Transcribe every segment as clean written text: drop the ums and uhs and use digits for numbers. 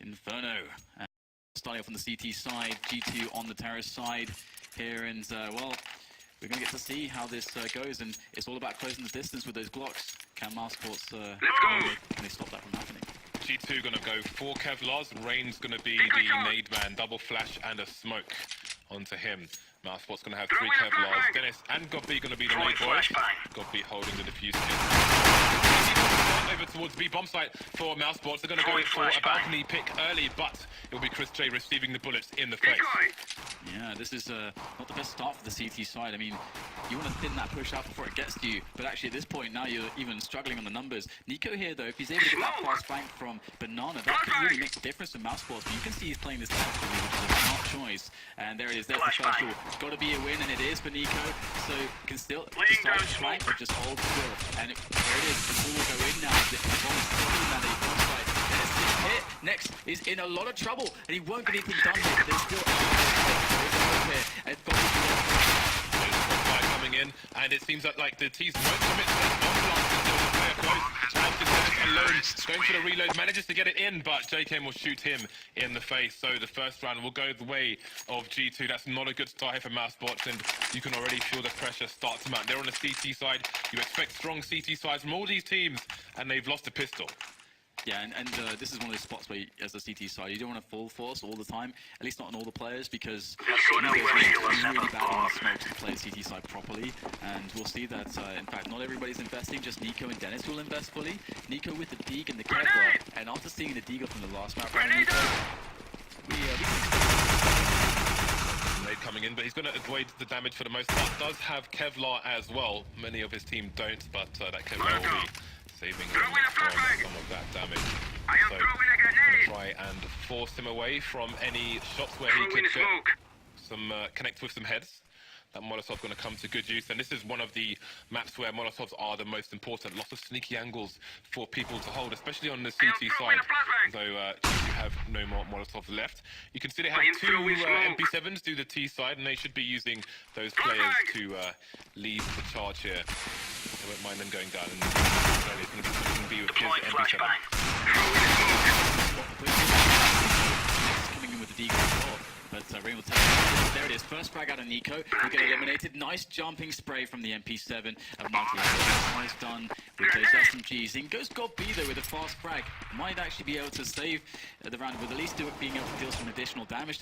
Inferno. Starting off on the CT side, G2 on the terrace side here, and well, we're going to get to see how this goes, and it's all about closing the distance with those Glocks. Can Mousesports can they stop that from happening? G2 going to go 4 Kevlars, Rain's going to be the nade man, double flash and a smoke onto him. Mousesports going to have 3 Kevlars, Dennis and Gobby going to be the nade boys. Gobby holding the defuse kit. Over towards B bomb site for Mousesports. They're going to go for a balcony pick early, but it will be Chris J receiving the bullets in the face. Yeah, this is not the best start for the CT side. I mean, you want to thin that push out before it gets to you, but actually at this point now you're even struggling on the numbers. Nico here though, if he's able to get that fast flank from Banana, that could really make a difference for Mousesports. But you can see he's playing this tactically, which is a smart choice. And there it is, there's the first rule. It's got to be a win, and it is for Nico. So can still decide to flank or just hold still. And there it is, the ball will go in now. Next is in a lot of trouble, and he won't get anything done here, but there's still coming in, and it seems like the T's won't commit to that bomb blast until the player close. And alone, going for the reload, manages to get it in, but JKM will shoot him in the face. So the first round will go the way of G2. That's not a good start here for Mousesports, and you can already feel the pressure start to mount. They're on the CT side. You expect strong CT sides from all these teams, and they've lost a pistol. Yeah, and this is one of those spots where, as a CT side, you don't want to full force all the time, at least not on all the players, because it's really bad on the smoke to play CT side properly, and we'll see that, in fact, not everybody's investing, just Nico and Dennis will invest fully. Nico with the Deeg and the Kevlar, and after seeing the Deeg from the last map, Nade coming in, but he's going to avoid the damage for the most part. Does have Kevlar as well. Many of his team don't, but that Kevlar will be saving him from some of that damage. So, going to try and force him away from any shots where he could get some connect with some heads. That Molotov going to come to good use, and this is one of the maps where Molotovs are the most important. Lots of sneaky angles for people to hold, especially on the CT side. So you have no more Molotovs left. You can see they have 2 MP7s do the T side, and they should be using those players to lead the charge here. I won't mind them going down, and he's going to be pushing B with his MP7. Coming in with the Deagle as well. But Rain will take it. There it is. First frag out of Nico. Will get eliminated. Nice jumping spray from the MP7 of Monty. Nice done with those SMGs. In goes God B though with a fast frag. Might actually be able to save the round with at least being able to deal some additional damage.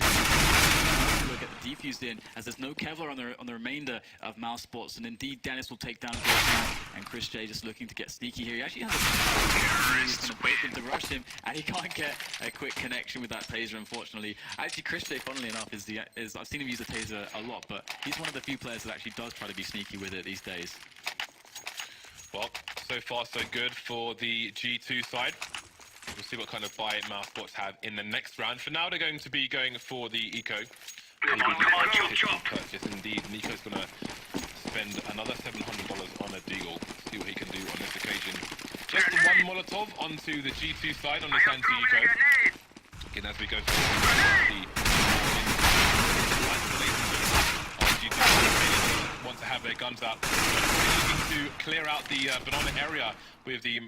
We'll get the defuse in as there's no Kevlar on the remainder of Mousesports. And indeed, Dennis will take down Veto, and Chris J just looking to get sneaky here. He actually has a he's going to bait them to rush him, and he can't get a quick connection with that taser, unfortunately. Actually, Chris J, funnily enough, is I've seen him use the taser a lot, but he's one of the few players that actually does try to be sneaky with it these days. Well, so far so good for the G2 side. We'll see what kind of buy Mousesports have in the next round. For now, they're going to be going for the eco. Purchase. Indeed, Nico's going to spend another $700 on a deagle. See what he can do on this occasion. Just the one Molotov onto the G2 side on this anti-eco. Again, as we go through the want to have their guns out. Looking to clear out the banana area with the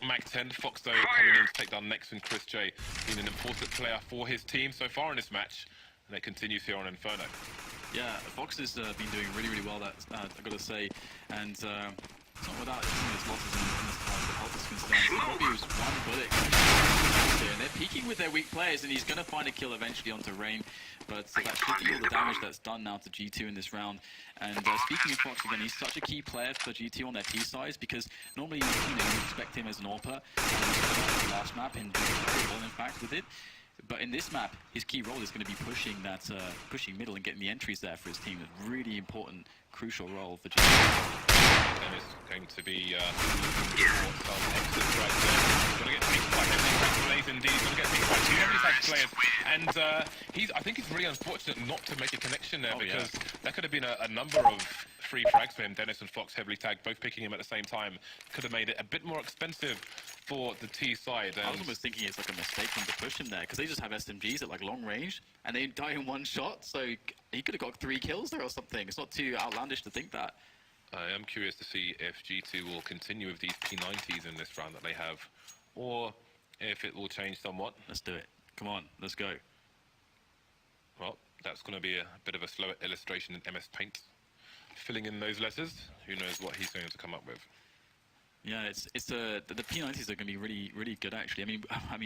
Mac-10. Fox though coming in to take down Nex and Chris J, being an important player for his team so far in this match, and it continues here on Inferno. Yeah, Fox has been doing really well, that I've got to say, and it's not without some of his losses in this time that health is concerned. Probably was one bullet, and they're peeking with their weak players, and he's going to find a kill eventually onto Rain, but that should deal the damage that's done now to G2 in this round. And speaking of Fox again, he's such a key player for G2 on their T sides, because normally you expect him as an AWPer, and the last map, and very well in fact with it. But in this map, his key role is going to be pushing that, pushing middle and getting the entries there for his team. A really important, crucial role for G2. And it's going to be some exits right there. Going to get picked by heavily plays indeed. Going to get picked by 2 heavily players. And I think it's really unfortunate not to make a connection there, because that could have been a number of free frags for him. Dennis and Fox heavily tagged, both picking him at the same time. Could have made it a bit more expensive for the T side. I was almost thinking it's like a mistake for him to push him there, because they just have SMGs at like long range, and they die in one shot, so he could have got 3 kills there or something. It's not too outlandish to think that. I am curious to see if G2 will continue with these P90s in this round that they have, or if it will change somewhat. Let's do it. Come on, let's go. Well, that's going to be a bit of a slower illustration in MS Paint. Filling in those letters, who knows what he's going to come up with. Yeah, the P90s are going to be really good actually. I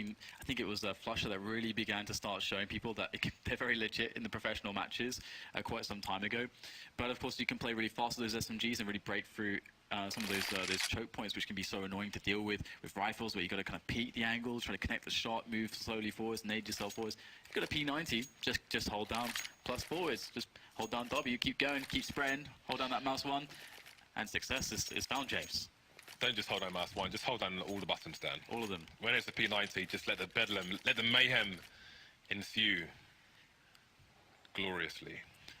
think it was Flusher that really began to start showing people that they're very legit in the professional matches quite some time ago. But of course, you can play really fast with those SMGs and really break through some of those choke points, which can be so annoying to deal with rifles, where you got to kind of peek the angle, try to connect the shot, move slowly forwards, nade yourself forwards. You've got a P90, just hold down plus forwards, just hold down W, keep going, keep spraying, hold down that mouse one, and success is found, James. Don't just hold down mouse 1, just hold down all the buttons down. All of them. When it's a P90, just let the bedlam, let the mayhem ensue gloriously.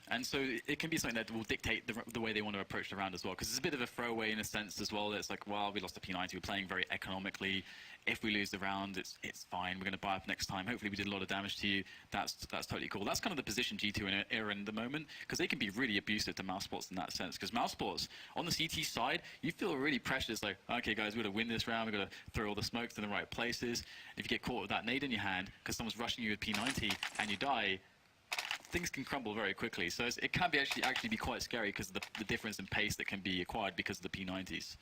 And so it can be something that will dictate the way they want to approach the round as well, because it's a bit of a throwaway in a sense as well. It's like, well, we lost a P90, we're playing very economically. If we lose the round, it's fine. We're going to buy up next time. Hopefully we did a lot of damage to you. That's totally cool. That's kind of the position G2 are in the moment, because they can be really abusive to Mousesports in that sense. Because Mousesports, on the CT side, you feel really pressured. It's like, okay, guys, we've got to win this round. We've got to throw all the smokes in the right places. If you get caught with that nade in your hand, because someone's rushing you with P90 and you die, things can crumble very quickly. So it can be actually be quite scary because of the difference in pace that can be acquired because of the P90s.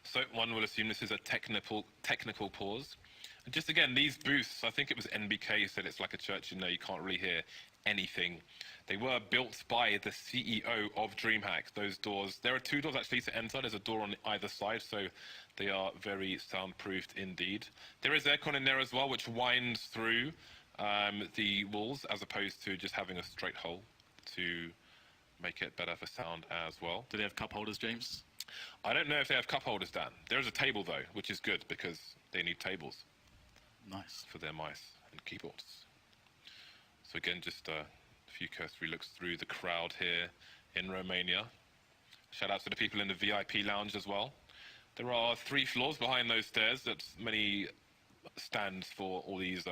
So one will assume this is a technical pause. And just again, these booths, I think it was NBK said it's like a church in there, you can't really hear anything. They were built by the CEO of DreamHack, those doors. There are 2 doors actually to enter. There's a door on either side, so they are very soundproofed indeed. There is aircon in there as well, which winds through the walls, as opposed to just having a straight hole to make it better for sound as well. Do they have cup holders, James? I don't know if they have cup holders, Dan. There is a table, though, which is good because they need tables. Nice. For their mice and keyboards. So again, just a few cursory looks through the crowd here in Romania. Shout out to the people in the VIP lounge as well. There are 3 floors behind those stairs. That's many stands for all these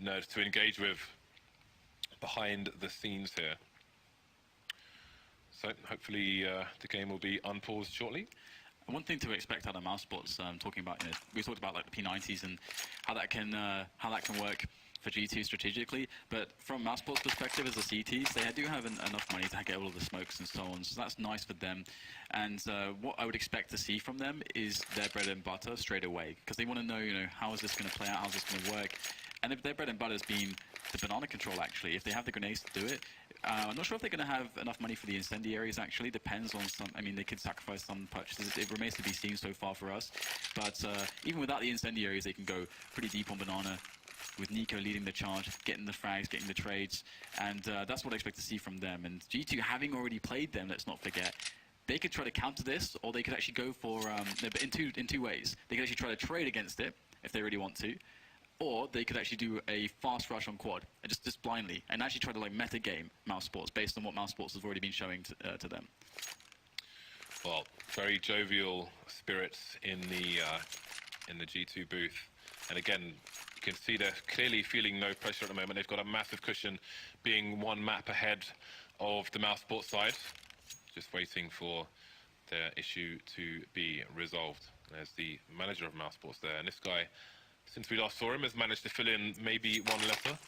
nerds to engage with behind the scenes here. So hopefully the game will be unpaused shortly. One thing to expect out of Mousesports, talking about, we talked about like the P90s and how that can work for G2 strategically, but from Mousesports' perspective as the CTs, they do have enough money to get all of the smokes and so on, so that's nice for them. And what I would expect to see from them is their bread and butter straight away, because they want to know, how is this going to play out, how is this going to work. And if their bread and butter has been the banana control, actually, if they have the grenades to do it, I'm not sure if they're going to have enough money for the incendiaries, actually. Depends on some, they could sacrifice some purchases. It remains to be seen so far for us. But even without the incendiaries, they can go pretty deep on banana, with Nico leading the charge, getting the frags, getting the trades. And that's what I expect to see from them. And G2, having already played them, let's not forget, they could try to counter this, or they could actually go for, in two ways. They could actually try to trade against it, if they really want to. Or they could actually do a fast rush on quad, and just blindly, and actually try to meta game Mousesports based on what Mousesports has already been showing to them. Well, very jovial spirits in the G2 booth, and again, you can see they're clearly feeling no pressure at the moment. They've got a massive cushion, being 1 map ahead of the Mousesports side, just waiting for their issue to be resolved. There's the manager of Mousesports there, and this guy, since we last saw him, has managed to fill in maybe 1 letter.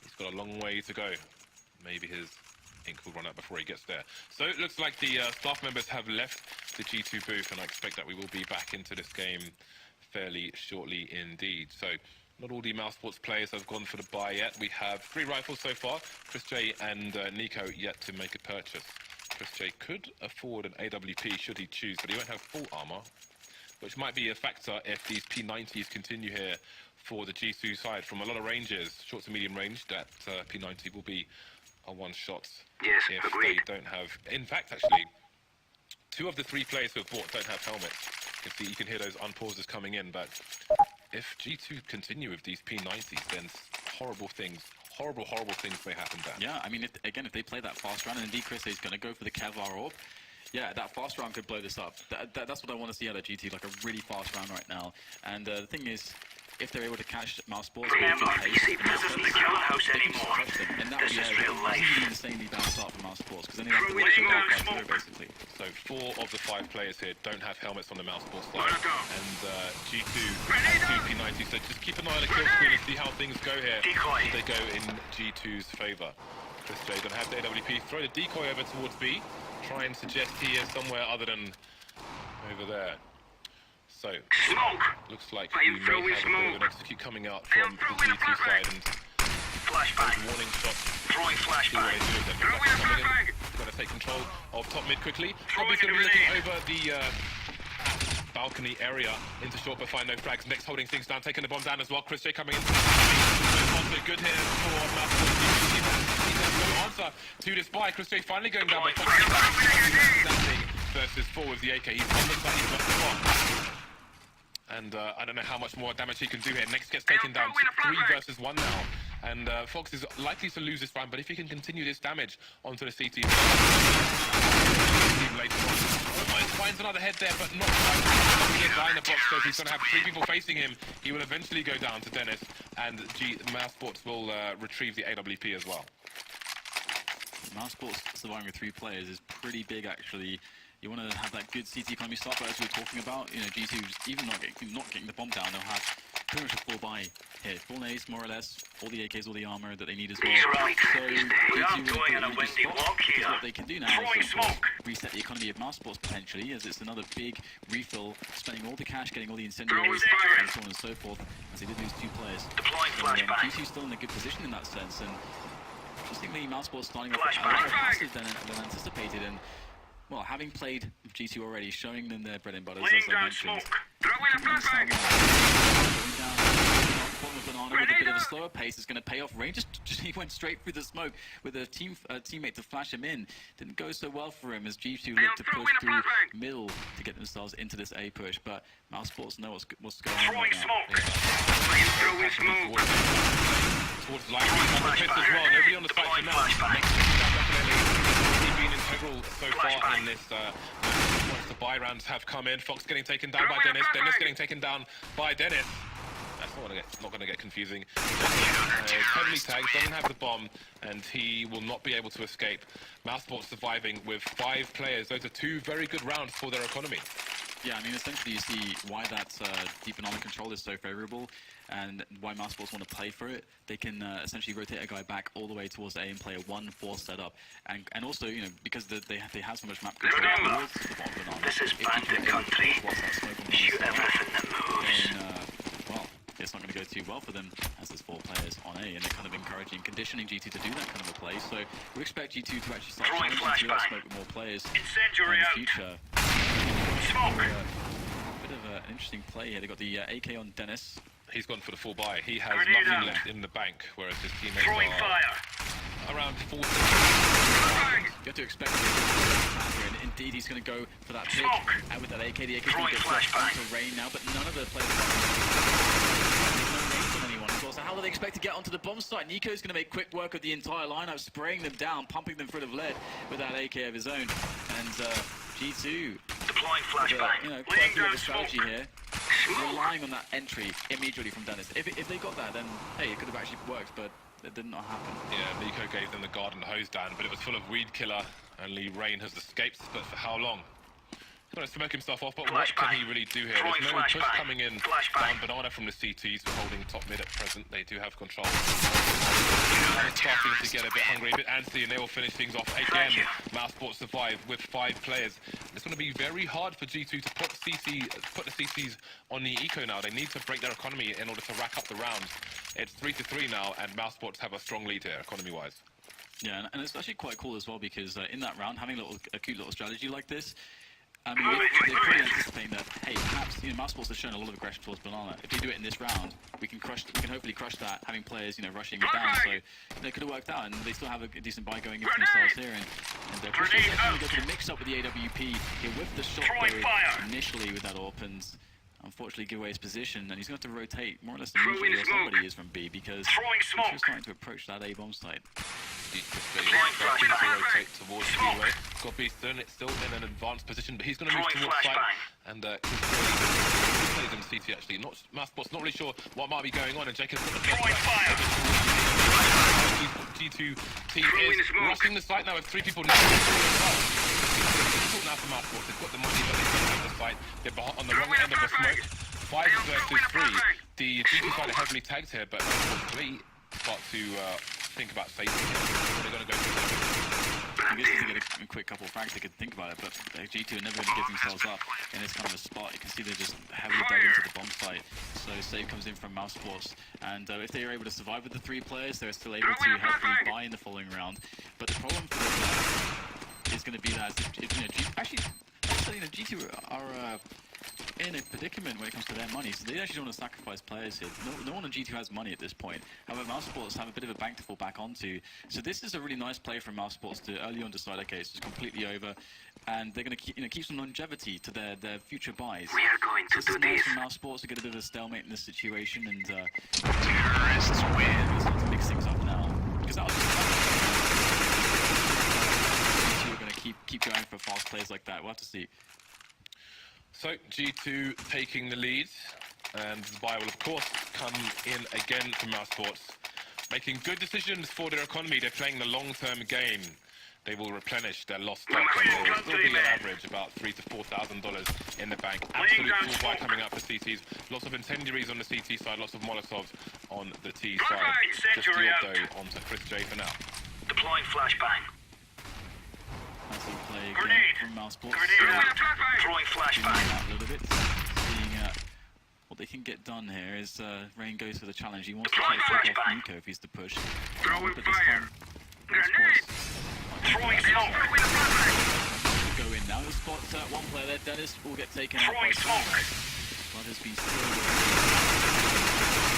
He's got a long way to go. Maybe his ink will run out before he gets there. So it looks like the staff members have left the G2 booth, and I expect that we will be back into this game fairly shortly indeed. So not all the Mousesports players have gone for the buy yet. We have 3 rifles so far. Chris J and Nico yet to make a purchase. Chris J could afford an AWP should he choose, but he won't have full armor, which might be a factor if these P90s continue here for the G2 side. From a lot of ranges, short to medium range, that P90 will be a one-shot if agreed. they don't have... In fact, actually, 2 of the 3 players who have bought don't have helmets. You can hear those unpauses coming in, but if G2 continue with these P90s, then horrible things may happen there. Yeah, if they play that fast round, and indeed Chris is going to go for the Kevlar orb, yeah, that fast round could blow this up. That's what I want to see out of GT, like a really fast round right now. And the thing is, if they're able to catch Mousesports, Remember, you see, this isn't the killer house anymore. and that This would is be real a life. really insanely bad start for Mousesports, because then they have to Throwing watch inbound it smoke. basically. So 4 of the 5 players here don't have helmets on the Mousesports side. Let go. And G2 has GP90, so just keep an eye on the kill screen and see how things go here. Decoy. If they go in G2's favour. Chris J gonna have the AWP, throw the decoy over towards B, try and suggest he is somewhere other than over there. So, Smoke. looks like I am we may throwing have a bit of smoke. an execute coming out from the G2 side, and Flashbang. warning shots. Throwing See what flashbang. they do then. Throwing a Coming in, flashbang. gonna take control of top mid quickly. Throwing Obviously gonna be a looking grenade. over the balcony area into short, but find no frags. Next holding things down, taking the bomb down as well. Chris J coming in. Also good here for Mousesports. No answer to this buy. Chris J finally going down by standing versus 4 with the AK. He's on the side, he's got the bomb. And I don't know how much more damage he can do here. Next gets taken down to 3 versus 1 now. And Fox is likely to lose this round, but if he can continue this damage onto the CT later on, finds another head there, but not quite. Guy in the box, so he's going to have 3 people facing him. He will eventually go down to Dennis, and Mousesports will retrieve the AWP as well. Mousesports surviving with 3 players is pretty big, actually. You want to have that good CT economy start, but as we were talking about, you know, G2's even not getting the bomb down, they'll have pretty much a full buy here. Full nades, more or less, all the AKs, all the armor that they need as well. He's right. So We are G2 going on a really windy spot, walk because here. what they can do now Throwing is of course, smoke. reset the economy of Mousesports potentially, as it's another big refill, spending all the cash, getting all the incendiaries, fire. and so on and so forth, as they did lose 2 players. Deploying So, flashbang. G2's still in a good position in that sense, and interestingly, Mousesports starting off a Flashbang. lot more passive than anticipated, and well, having played G2 already, showing them their bread and butter, as Laying I down mentioned. smoke. Throwing a flashbang. Going down off the bottom of Banana with a bit of a slower pace is going to pay off. Rain just he went straight through the smoke with a teammate to flash him in. Didn't go so well for him as G2 looked to push through middle to get themselves into this A push, but Mousesports know what's going on right Throwing now. smoke. I am throwing smoke. Towards line, he's on the pits as well. Nobody on the site for now. Flashbang. Next definitely he's been integral so far in this. Once the buy rounds have come in, Fox getting taken down by Dennis. Dennis getting taken down by Dennis. That's not going to get confusing. Heavily tagged, doesn't have the bomb, and he will not be able to escape. Mousesports surviving with 5 players. Those are 2 very good rounds for their economy. Yeah, I mean, essentially you see why that deep and control is so favourable, and why Mousesports want to play for it. They can essentially rotate a guy back all the way towards the A and play a 1-4 setup, and also, you know, because they have so much map control towards the bottom of Banana. This is if you bandit can country. whilst that smoke on one Shoot side, everything that moves. then, well, it's not going to go too well for them as there's 4 players on A, and they're kind of encouraging, conditioning G2 to do that kind of a play. So we expect G2 to actually start Throwing challenging flashbang. smoke with more players Incendiary in the out. future. Smoke. Bit of an interesting play here. They got the AK on Dennis. He's gone for the full buy. He has Grenade nothing out. left in the bank, whereas his teammates Throwing are fire. around 40. Flashbang. You have to expect him to here, and indeed he's going to go for that pick. Smoke. And with that AK, the AK is going Throwing to get flashed flashbang. onto Rain now, but none of the players no names on anyone as well. So how do they expect to get onto the bomb site? Nico's going to make quick work of the entire lineup, spraying them down, pumping them full of lead with that AK of his own. And G2, Deploying you flashbang. know, quite Laying a bit of down a strategy smoke. here. Relying on that entry immediately from Dennis. If they got that, then hey, it could have actually worked, but it did not happen. Yeah, Nico gave them the garden hose down, but it was full of weed killer. Only Rain has escaped, but for how long? He's going to smoke himself off, but what can he really do here? There's no push coming in down Banana from the CTs who are holding top mid at present. They do have control. They're starting to get a bit hungry, a bit antsy, and they will finish things off again. Mousesports survive with 5 players. It's going to be very hard for G2 to put the CTs on the eco now. They need to break their economy in order to rack up the rounds. It's 3-3 now, and Mousesports have a strong lead here, economy-wise. Yeah, and it's actually quite cool as well, because in that round, having a cute little strategy like this, I mean, they're probably anticipating that, hey, perhaps, you know, Mousesports has shown a lot of aggression towards Banana. If we do it in this round, we can hopefully crush that, having players, you know, rushing it down. So they could have worked out, and they still have a decent buy going in for themselves here. And Chris J definitely go for the mix-up with the AWP here with the shot though, initially with that AWP, and unfortunately give away his position, and he's going to have to rotate more or less immediately where somebody is from B, because he's starting to approach that A bomb site. Starting to rotate towards B-way. Got B still in an advanced position, but he's going to move towards site. And players in CT actually. Not Mousesports, not really sure what might be going on. And Jacob's got the Throwing fire. G2 team is rushing the site now with 3 people now. Difficult now for Mousesports. They've got the money, but they don't have the site. They're on the wrong end of the smoke. 5 versus 3. The G2 side are heavily tagged here, but unfortunately start to think about safety. They're going to go for I guess if they get a quick couple of frags, they could think about it, but G2 are never going to give themselves up in this kind of a spot. You can see they're just heavily dug into the bomb site. So save comes in from Mousesports, and if they are able to survive with the 3 players, they're still able to healthily buy in the following round. But the problem for them is going to be that G2 are in a predicament when it comes to their money, so they actually don't want to sacrifice players here. No one on G2 has money at this point. However, Mousesports have a bit of a bank to fall back onto, so this is a really nice play from Mousesports to early on decide, okay, it's just completely over, and they're going to keep some longevity to their future buys. We are going to This do is nice this. from Mousesports to get a bit of a stalemate in this situation, and Terrorists win. let's start to mix things up now, because that was G2 are going to keep going for fast plays like that. We'll have to see. So G2 taking the lead, and the buy will of course come in again from Mousesports, making good decisions for their economy. They're playing the long-term game. They will replenish their lost stock, and they will still be on average about $3,000 to $4,000 in the bank. Absolute full buy coming up for CTs. Lots of incendiaries on the CT side, lots of Molotovs on the T side. Just the auto onto Chris J for now. Deploying flashbang. That's a play again Grenade. from Mousesports. Throwing flashbang. Out a little bit, seeing what they can get done here is Rain goes for the challenge. He wants to try to take off Nico if he's to push. Throwing But this fire. time, Grenade. Throwing smoke. go in now. He'll spot one player there. Dennis will get taken out by Throwing smoke. Blood has been still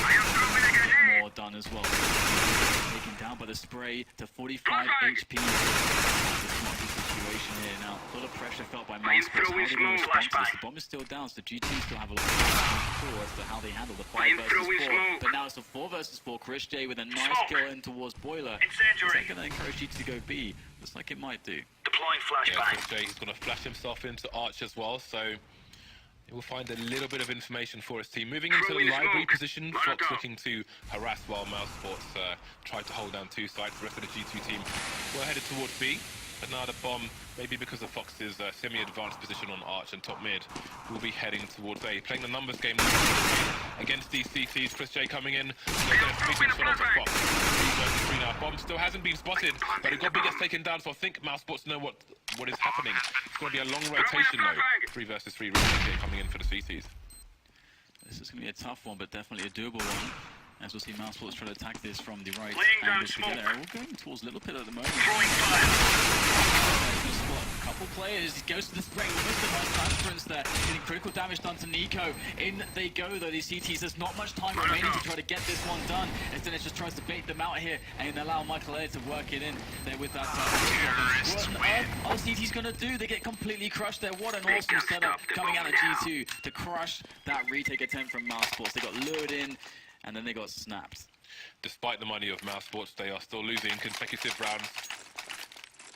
I am throwing a grenade. more done as well. Taken down by the spray to 45 HP. It's not a good situation here now. A lot of pressure felt by Mousesports. How throwing they will smoke. respond to this? Flashbang. The bomb is still down, so G2 still have a lot of control as to how they handle the 5 I'm versus throwing 4. smoke. But now it's a 4 versus 4. Chris J with a nice Smoke. kill in towards Boiler. Is Incendiary. that going to encourage G2 to go B? Looks like it might do. Deploying Yeah, flashbang. Chris J, he's going to flash himself into Arch as well, so he will find a little bit of information for his team. Moving into the Throwing library smoke. position, Line Fox up. looking to harass while Mousesports tried to hold down 2 sides. The rest of the G2 team were headed towards B, but now the bomb, maybe because of Fox's semi-advanced position on Arch and top mid, will be heading towards A. Playing the numbers game against these CTs. Chris J coming in, they're going to sweep shot onto Fox. 3 versus 3 now. Bomb still hasn't been spotted, but it got B gets taken down, so I think Mousesports know what is happening. It's going to be a long rotation though. 3 versus 3 really coming in for the CTs. This is going to be a tough one, but definitely a doable one. As we'll see Mousesports try to attack this from the right Laying down angles smoke. together. We're going towards Little Pit at the moment. Throwing fire. A couple players, he goes to the spray, almost a nice transference there, getting critical damage done to Nico. In they go though, these CTs, there's not much time remaining to try to get this one done. As Dennis just tries to bait them out here and allow Michael Ayer to work it in there with that what are CT's gonna do? They get completely crushed there. What an awesome setup coming out of G2 to crush that retake attempt from Mousesports. They got lured in and then they got snapped. Despite the money of Mousesports, they are still losing consecutive rounds.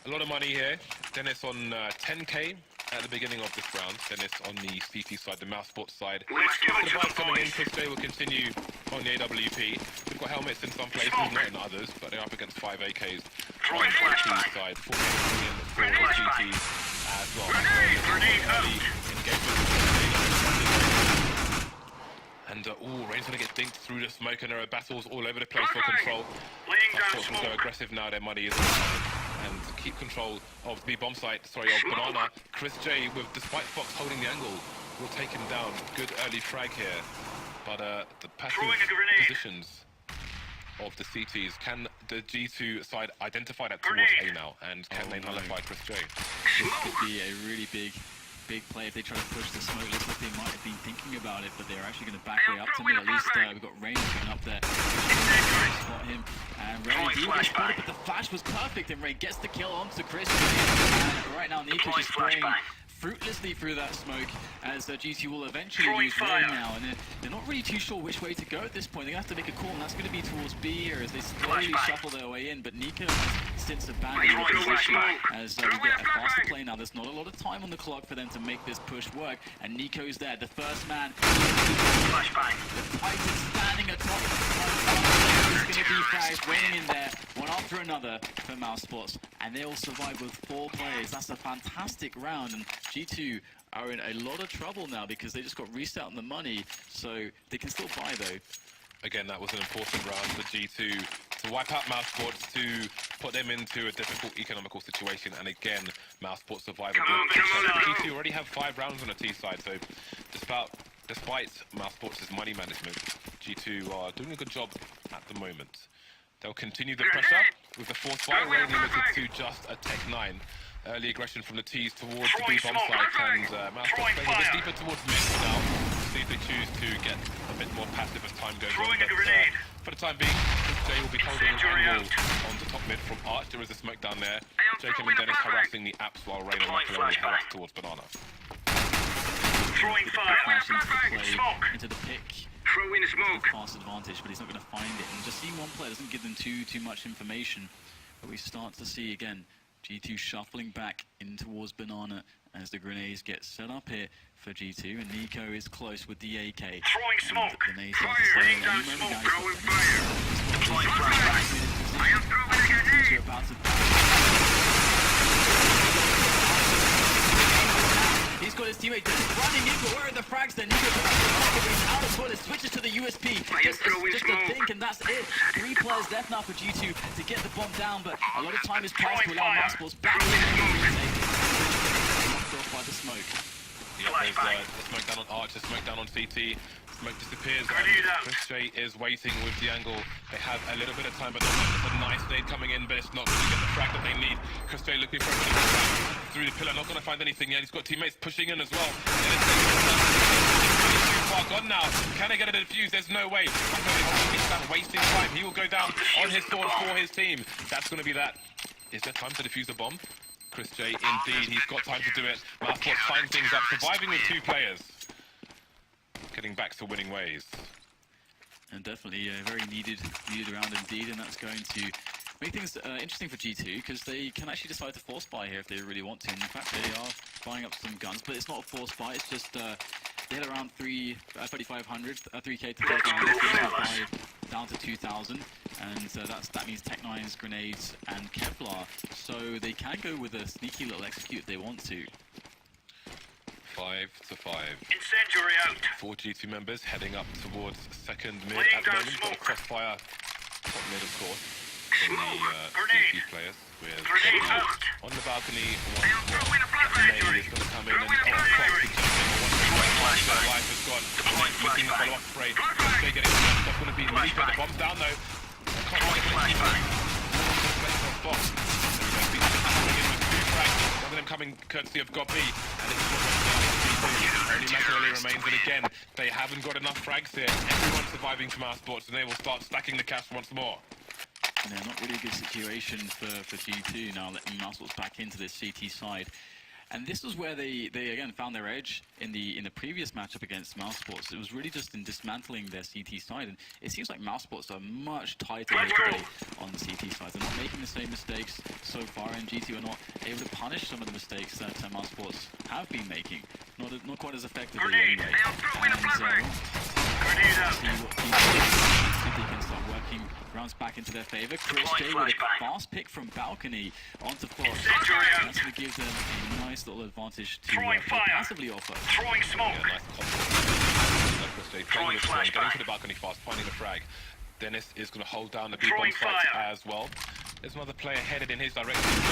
A lot of money here. Dennis on 10k at the beginning of this round. Dennis on the CT side, the Mousesports side. Let's give it The to buys the coming in. boys. Chris J will continue on the AWP. We've got helmets in some places, not in others, but they're up against 5 AKs. Throwing on the flashbang. CT side. 4 million for the Flashbang. CTs as well. Grenade, grenade Early out. engagement. And Rain's going to get dinked through the smoke, and there are battles all over the place for control. Laying down Mousesports will go smoke. aggressive now, their money is on and to keep control of the bomb site, of Banana. Chris J, despite Fox holding the angle, will take him down. Good early frag here, but the passive Throwing a grenade. positions of the CTs, can the G2 side identify that towards Grenade. A now, and can they nullify Chris J? This could be a really big play if they try to push the smoke. Looks like they might have been thinking about it, but they're actually going to back way up to mid. At least we've got Rain going up there. Spot him, and Rain did get spotted, but the flash was perfect, and Rain gets the kill onto Chris. And right now, Nico just spraying fruitlessly through that smoke as G2 will eventually use fire. rain now, and they're not really too sure which way to go at this point. They're going to have to make a call, and that's going to be towards B here as they slowly shuffle their way in, but Nico has since abandoned the position as we get a faster play now. There's not a lot of time on the clock for them to make this push work, and Nico's there, the first man. The Titan standing atop the front. There's going to be frags waiting in there, one after another for Mousesports, and they all survive with 4 players. That's a fantastic round, and G2 are in a lot of trouble now because they just got reset on the money, so they can still buy though. Again, that was an important round for G2 to wipe out Mousesports, to put them into a difficult economical situation, and again, Mousesports survived. G2 already have 5 rounds on the T side, so despite Mousesports' money management, G2 are doing a good job at the moment. They'll continue the pressure with the force fire, rain limited to just a Tech 9. Early aggression from the T's towards the B bomb site, and Mousesports playing a bit deeper towards mid now. See if they choose to get a bit more passive as time goes on. But for the time being, Jay will be holding an angle on the top mid from Arch. There is a smoke down there. Jacob and Dennis harassing the apps while Rain and Macaroni harass towards Banana. Throwing fire. Smoke into the pick. Throwing smoke. Pass advantage, but he's not going to find it. And just seeing one player doesn't give them too much information. But we start to see again G2 shuffling back in towards Banana as the grenades get set up here for G2, and Nico is close with the AK. Throwing smoke. Fire. Laying down smoke. Throwing fire. Deploying flashbang. I am throwing a grenade. He's got his teammate running in, but where are the frags then? Nico he's out of toilet, switches to the USP. Just a think, and that's it. 3 players left now for G2 to get the bomb down, but a lot of time has passed to allow Mousesports back in. Knocked off by the smoke. Yeah, there's the smoke down on Arch, the smoke down on CT. Smoke disappears, and Chris J is waiting with the angle. They have a little bit of time, but not a nice nade coming in, but it's not going to get the frag that they need. Chris J looking for a bit of frag through the pillar, not going to find anything yet. He's got teammates pushing in as well. Too far gone now. Can they get a defuse? There's no way. He's wasting time. He will go down on his sword for his team. That's going to be that. Is there time to defuse a bomb? Chris J, indeed, he's got time to do it. Mousesports tying things up, surviving with 2 players. Getting back to winning ways. And definitely a very needed round indeed, and that's going to make things interesting for G2 because they can actually decide to force buy here if they really want to. And in fact, they are buying up some guns, but it's not a force buy. It's just they had around 3,500, 3K to 3,500 down to 2,000, and that means Tech 9's grenades and Kevlar. So they can go with a sneaky little execute if they want to. 5 to 5. Incendiary out. 4 G2 members heading up towards second mid Laying at the down moment. smoke. Crossfire top mid, of course, from the Grenade. CT players. With Grenade out. on the balcony I am once more. throwing a flashbang. Nade is going to come in and Throwing a flashbang. their life is gone. Looking to follow up spray. They're getting that's going to be Nico. The bomb's down though. Can't quite get one of them coming courtesy of God B, and this is what only Macaroni remains, and again, they haven't got enough frags here. Everyone's surviving from Mousesports, and they will start stacking the cash once more. Yeah, not really a good situation for G2 now, letting Mousesports back into this CT side. And this was where they again found their edge in the previous matchup against Mousesports. It was really just in dismantling their CT side, and it seems like Mousesports are much tighter today on the CT side. They're not making the same mistakes so far, and G2 are not able to punish some of the mistakes that Mousesports have been making. Not quite as effectively anyway. See if they can start working rounds back into their favor. Chris J with a fast pick from balcony onto Fox. That's going to give them a nice little advantage to passively offer. Throwing smoke. Yeah, nice confidence. Chris J playing with flame, getting to the balcony fast, finding the frag. Dennis is going to hold down the B-bomb site as well. There's another player headed in his direction,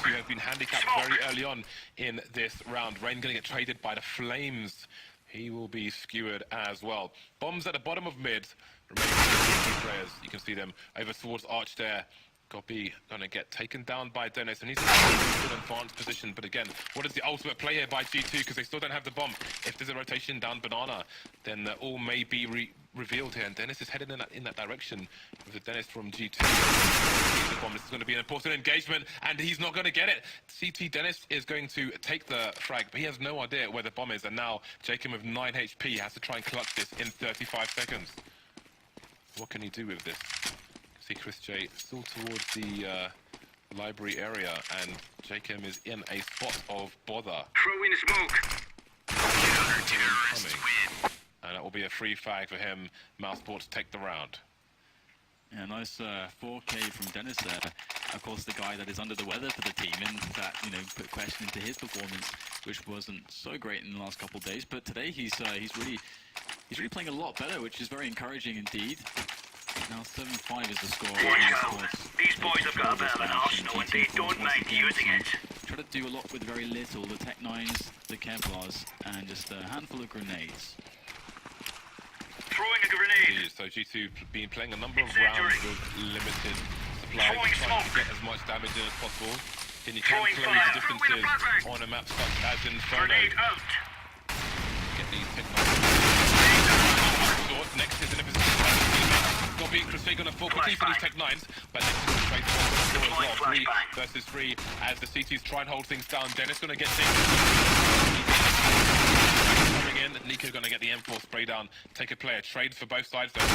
who have been handicapped very early on in this round. Rain going to get traded by the Flames. He will be skewered as well. Bombs at the bottom of mid. Remaining players, you can see them over towards Arch there. Gobi gonna get taken down by Dennis, and he's in an advanced position. But again, what is the ultimate play here by G2? Because they still don't have the bomb. If there's a rotation down Banana, then all may be revealed here. And Dennis is headed in that direction with the Dennis from G2. The bomb. This is going to be an important engagement, and he's not going to get it. CT Dennis is going to take the frag, but he has no idea where the bomb is. And now Jacob with 9 HP has to try and clutch this in 35 seconds. What can he do with this? See Chris J still towards the library area, and Jacob is in a spot of bother. Throw in smoke. And it will be a free flag for him. Mousesports take the round. Yeah, nice 4K from Dennis there. Of course, the guy that is under the weather for the team, and that, you know, put question into his performance, which wasn't so great in the last couple of days. But today he's really playing a lot better, which is very encouraging indeed. Now 7-5 is the score. These boys have got a bit of an arsenal, and they don't mind using it. Try to do a lot with very little. The Tech 9s, the Kevlars, and just a handful of grenades. Throwing a grenade. So G2 been playing a number of rounds with limited supplies, trying to get as much damage in as possible. And you can close distances on a map such as Inferno. Get these technologies. Next is in a position to Gobi and Chris J gonna fall quickly for these Tech 9s, but next is straight on the score as well. 3 versus 3 as the CTs try and hold things down. Dennis gonna get things coming in. Nico gonna get the M4 spray down, take a player, trade for both sides though.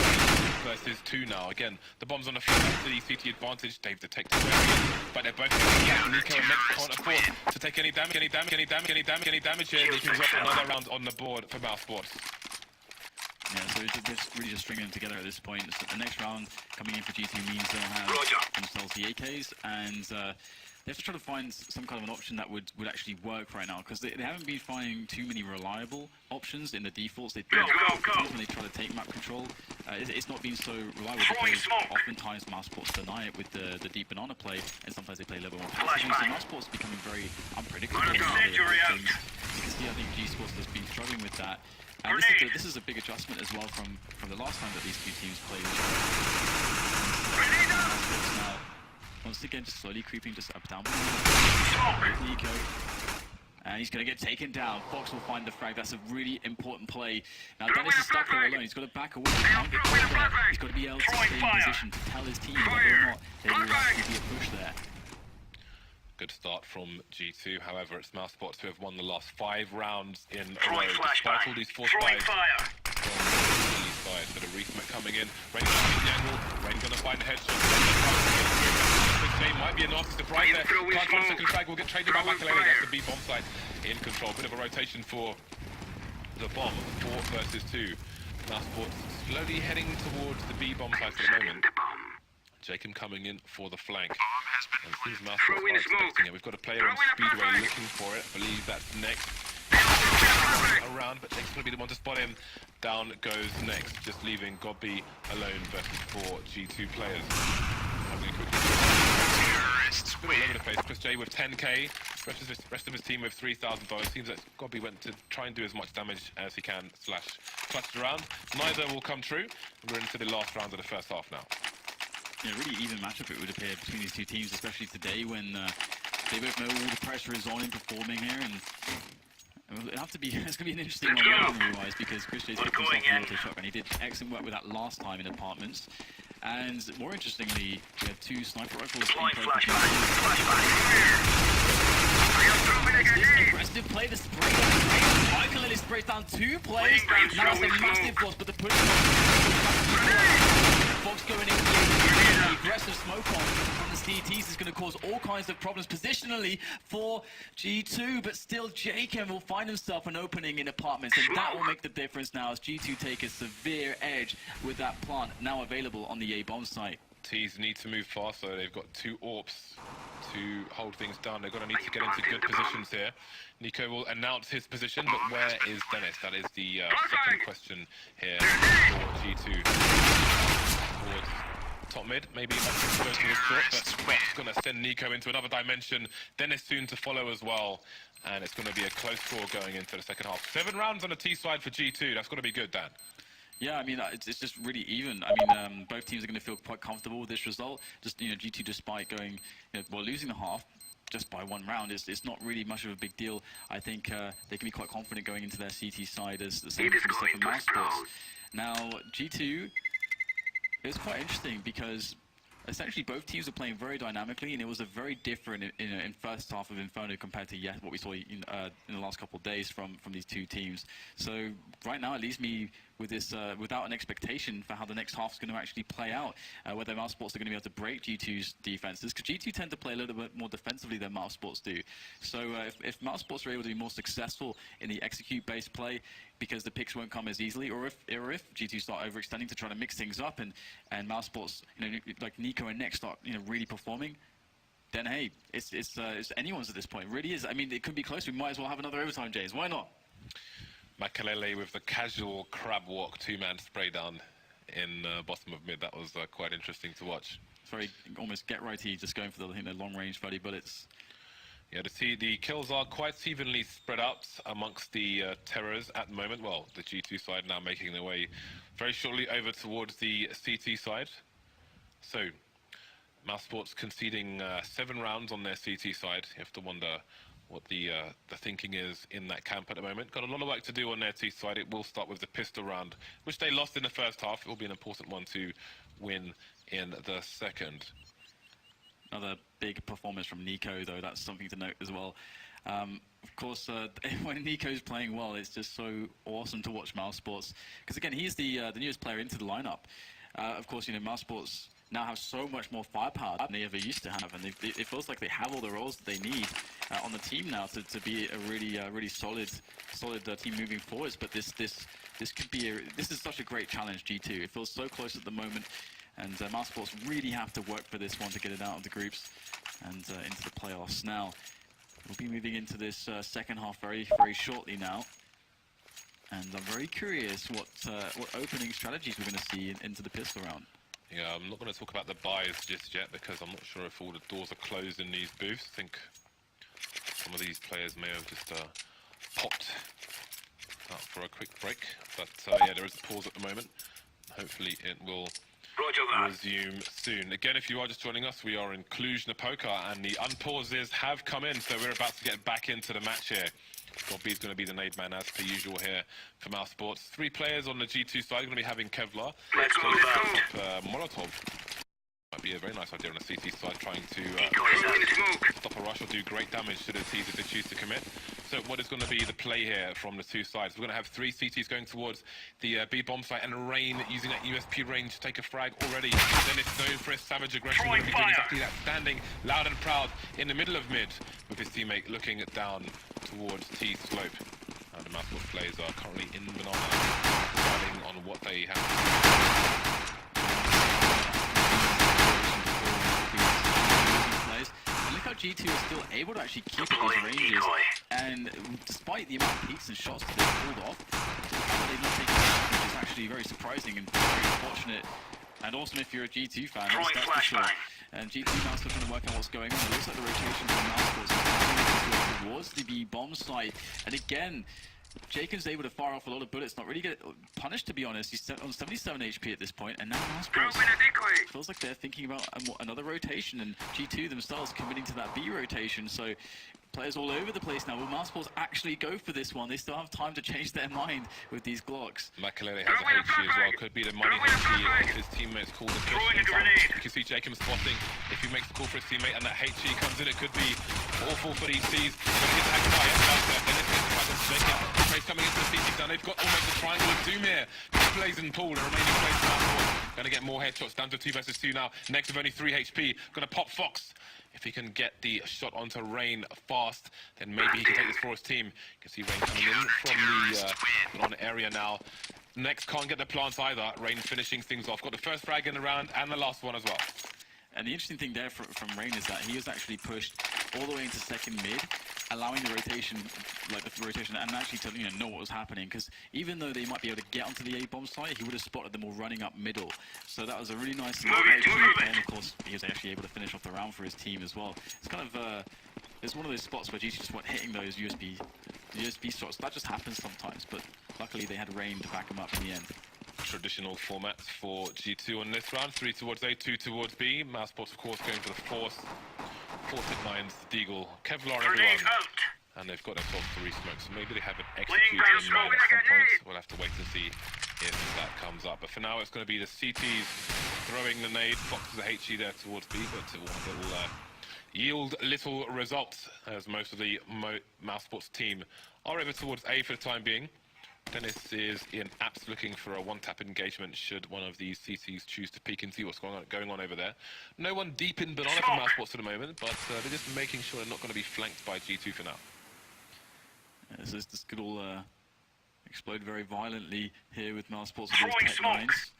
Versus 2 now. Again, the bomb's on the field to the CT advantage. Dave detected where he is, but they're both Nico and Next can't afford to take any damage here. Nico's got another round on the board for Mousesports. Yeah, so it's really just stringing them together at this point. So the next round coming in for G2 means they'll have themselves the AKs, and they have to try to find some kind of an option that would actually work right now, because they haven't been finding too many reliable options in the defaults. When they try to take map control, it's not been so reliable because oftentimes Mousesports deny it with the deep banana play, and sometimes they play level 1 passively, so Mousesports becoming very unpredictable. You can see, I think G-Sports has been struggling with that. And this is a big adjustment as well from the last time that these two teams played. Now, once again, just slowly creeping just up down. Nico. And he's going to get taken down. Fox will find the frag. That's a really important play. Now, Dennis is stuck there alone. He's got to back away. He can't get caught there. He's got to be able to stay in position to tell his team whether or not there will actually be a push there. Good start from G2, however, it's Mousesports who have won the last 5 rounds in a row, despite all these force buys from the east side. But a refit coming in, Rain going to be the angle, Rain going to find a headshot. J might be a nasty surprise there, can't find a second flag, will get traded by Makalele. That's the B bomb side in control, bit of a rotation for the bomb, 4 versus 2. Mousesports slowly heading towards the B bomb side at the moment. Jacob coming in for the flank. And it seems Mousesports are expecting it. We've got a player on Speedway looking for it. I believe that's next. Around, but Jake's going to be the one to spot him. Down goes next, just leaving Gobi alone versus 4 G2 players. Having a quick all over the place. Chris J with 10k, rest of his team with $3,000. Seems that Gobi went to try and do as much damage as he can / clutched around. Neither will come true. We're into the last round of the first half now. Yeah, really even matchup it would appear between these two teams, especially today when they both know all the pressure is on in performing here, and it'll have to be, it's going to be an interesting one revenue-wise, because Chris J's picked himself a auto shotgun. He did excellent work with that last time in apartments, and more interestingly, we had 2 sniper rifles. Aggressive play, the spray down. Michael Lily sprays down 2 plays. Now it's a massive loss, but the push. Fox going in, the aggressive smoke on from the CTs is going to cause all kinds of problems positionally for G2, but still Jacob will find himself an opening in apartments, and that will make the difference now as G2 take a severe edge with that plant now available on the A bomb site. T's need to move fast, so they've got 2 AWPs to hold things down. They're going to need to get into good positions here. Nico will announce his position, but where is Dennis? That is the second question here for G2. Towards top mid, maybe that's going to go short, but that's going to send Nico into another dimension. Dennis soon to follow as well, and it's going to be a close score going into the second half. 7 rounds on the T side for G2. That's going to be good, Dan. Yeah, I mean, it's just really even. I mean, both teams are going to feel quite comfortable with this result. Just, G2, despite going, losing the half just by 1 round, it's not really much of a big deal. I think they can be quite confident going into their CT side as the same for Mousesports. Now, G2, it was quite interesting because essentially both teams were playing very dynamically, and it was a very different in first half of Inferno compared to what we saw in the last couple of days from these two teams. So right now it leaves me with this without an expectation for how the next half is going to actually play out, whether Mousesports are going to be able to break G2's defenses, because G2 tend to play a little bit more defensively than Mousesports do. So if Mousesports are able to be more successful in the execute-based play, because the picks won't come as easily, or if G2 start overextending to try to mix things up, and Mousesports, like Nico and Nick start really performing, then hey, it's anyone's at this point. It really is. I mean, it could be close. We might as well have another overtime, James. Why not? Makalele with the casual crab walk 2-man spray down in bottom of mid. That was quite interesting to watch. Very almost get righty, just going for the long range 30 bullets. Yeah, the kills are quite evenly spread out amongst the terrors at the moment. Well, the G2 side now making their way very shortly over towards the CT side. So, Mousesports conceding 7 rounds on their CT side. You have to wonder what the thinking is in that camp at the moment. Got a lot of work to do on their T side. It will start with the pistol round, which they lost in the first half. It will be an important one to win in the second. Another big performance from Nico, though. That's something to note as well. Of course, when Nico's playing well, it's just so awesome to watch Mousesports, because again, he's the newest player into the lineup. Of course, Mousesports now have so much more firepower than they ever used to have, and it feels like they have all the roles that they need on the team now to be a really solid team moving forwards. But this could be this is such a great challenge, G2. It feels so close at the moment, and Mousesports really have to work for this one to get it out of the groups and into the playoffs. Now we'll be moving into this second half very shortly now, and I'm very curious what opening strategies we're going to see into the pistol round. Yeah, I'm not going to talk about the buys just yet, because I'm not sure if all the doors are closed in these booths. I think some of these players may have just popped out for a quick break. But yeah, there is a pause at the moment. Hopefully it will resume soon. Again, if you are just joining us, we are in Cluj-Napoca, and the unpauses have come in, so we're about to get back into the match here. Gobby is going to be the nade man as per usual here for Mousesports. 3 players on the G2 side. Going to be having Kevlar. Let's go. Molotov. Might be a very nice idea on the CT side, trying to stop a rush or do great damage to the Ts if they choose to commit. So what is going to be the play here from the two sides? We're going to have 3 CTs going towards the B bomb site, and Rain using that USP range to take a frag already. Then it's known for his savage aggression. We're going to be doing exactly that, standing loud and proud in the middle of mid with his teammate looking down towards T slope. And the Mousesports players are currently in banana, deciding on what they have to do. And look how G2 is still able to actually keep these ranges, and despite the amount of peaks and shots that they've pulled off, the fact that they've not taken damage is actually very surprising and very fortunate, and awesome if you're a G2 fan, that's for sure. And G2 now still trying to work out what's going on. It looks like the rotation from Mousesports is towards the B bomb site, and again, Jacob's able to fire off a lot of bullets, not really get punished, to be honest. He's on 77 HP at this point, and now Mousesports feels like they're thinking about another rotation, and G2 themselves committing to that B rotation, so players all over the place now. Will Mousesports actually go for this one? They still have time to change their mind with these Glocks. Makalele has a HG as well. Could be the money HG if his teammates call the push. You can see Jacob spotting. If he makes the call for his teammate and that HG comes in, it could be awful for these Cs. Jacob coming into the CT down. They've got almost a triangle of doom here. Blaze and Paul, the remaining players for Mousesports. Going to get more headshots, down to 2 versus 2 now. Next with only 3 HP. Going to pop Fox. If he can get the shot onto Rain fast, then maybe he can take this for his team. You can see Rain coming in from the on area now. Next can't get the plants either. Rain finishing things off. Got the first frag in the round and the last one as well. And the interesting thing there from Rain is that he was actually pushed all the way into second mid, allowing the rotation, and actually to know what was happening. Because even though they might be able to get onto the A bomb site, he would have spotted them all running up middle. So that was a really nice play, and of course he was actually able to finish off the round for his team as well. It's kind of it's one of those spots where GT just weren't hitting those USB shots. That just happens sometimes, but luckily they had Rain to back him up in the end. traditional formats for G2 on this round. 3 towards A, 2 towards B. Mousesports, of course, going for the force. 4-9s, Deagle, Kevlar, and everyone. And they've got themselves 3 smokes, so maybe they have an execute in mind at some point. We'll have to wait to see if that comes up. But for now, it's going to be the CTs throwing the nade. Fox is a HE there towards B, but it will yield little results, as most of the Mousesports team are over towards A for the time being. Dennis is in apps looking for a one-tap engagement should one of these CTs choose to peek and see what's going on over there. No one deep in banana for Mousesports at the moment, but they're just making sure they're not going to be flanked by G2 for now. Yeah, this could all explode very violently here with Mousesports with those Tech 9s.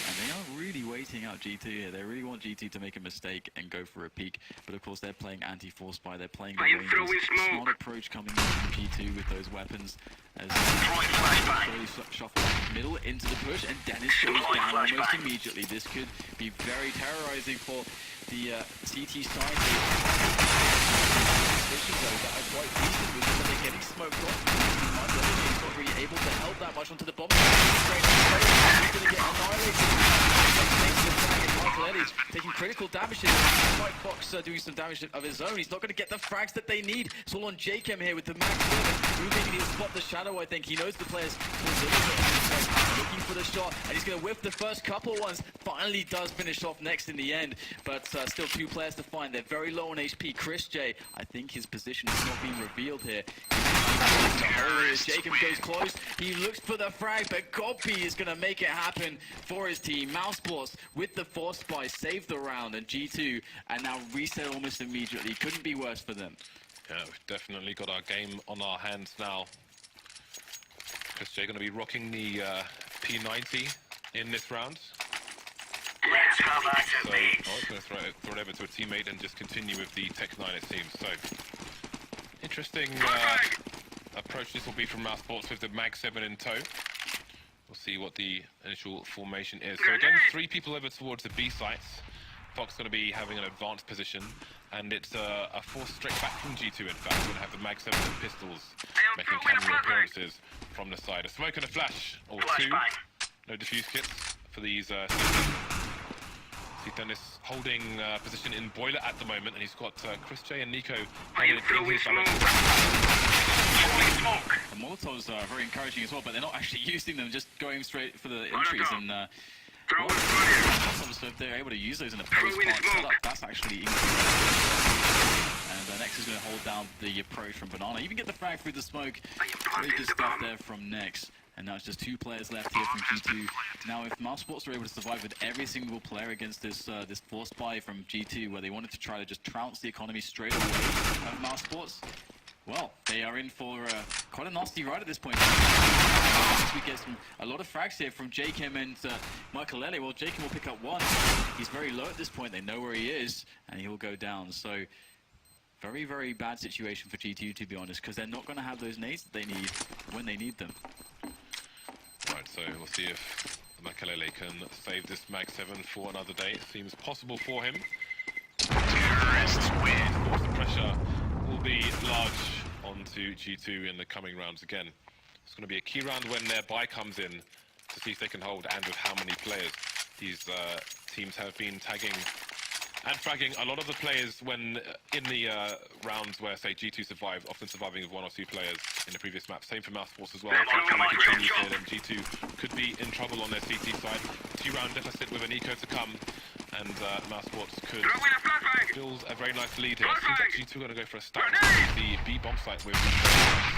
And they are really waiting out G2 here. They really want G2 to make a mistake and go for a peek. But of course they're playing anti-force spy. They're playing the ranges. Smart approach coming in from G2 with those weapons. As slowly shuffle out the middle into the push, and Dennis goes down almost immediately. This could be very terrorizing for the CT side. Though, that are quite decent with them, they're getting smoked off. He's not really able to help that much onto the bomb. He's going to get annihilated. Michael Ellis taking critical damage here. Despite Fox doing some damage of his own, he's not going to get the frags that they need. It's all on Jakem here with the max moving. He'll spot the shadow, I think. He knows the players looking for the shot, and he's going to whiff the first couple ones. Finally does finish off next in the end, but still 2 players to find. They're very low on HP. Chris J, I think his position is not being revealed here. Jacob goes close. He looks for the frag, but Godby is going to make it happen for his team. Mousesports with the force spy save the round, and G2 and now reset almost immediately. Couldn't be worse for them. Yeah, we've definitely got our game on our hands now. Chris J going to be rocking the P90 in this round. Let's have at So, he's going to throw it over to a teammate and just continue with the Tech 9, it seems. So, interesting approach this will be from Mousesports with the Mag 7 in tow. We'll see what the initial formation is. So again, 3 people over towards the B sites. Fox going to be having an advanced position, and it's a force straight back from G2 in fact. We're going to have the Mag 7 and pistols making camera appearances from the side. A smoke and a flash, or 2. No defuse kits for these See Dennis holding position in boiler at the moment, and he's got Chris J and Nico headed in his direction. The Molotovs are very encouraging as well, but they're not actually using them, just going straight for the entries. And so if they're able to use those in a post-part setup, that's actually and Nex is going to hold down the approach from Banana. Even get the frag through the smoke. Very good stuff there from Nex. And now it's just 2 players left here from G2. Now, if Mousesports are able to survive with every single player against this this force spy from G2, where they wanted to try to just trounce the economy straight away of Mousesports, well, they are in for quite a nasty ride at this point. We get a lot of frags here from Jakem and Michael Ellie. Well, Jakem will pick up 1. He's very low at this point. They know where he is, and he'll go down. So, very, very bad situation for G2, to be honest, because they're not going to have those nades that they need when they need them. Right, so we'll see if Makalele can save this Mag 7 for another day. It seems possible for him. Terrorists win. Of course, the pressure will be large onto G2 in the coming rounds again. It's going to be a key round when their buy comes in to see if they can hold, and with how many players. These teams have been tagging and fragging a lot of the players when in the rounds where, say, G2 survived, often surviving with 1 or 2 players in the previous map. Same for Mousesports as well. If that continues here, then G2 could be in trouble on their CT side. 2-round deficit with an eco to come, and Mousesports could build a very nice lead here. It seems like G2 are going to go for a stack with the B bomb site with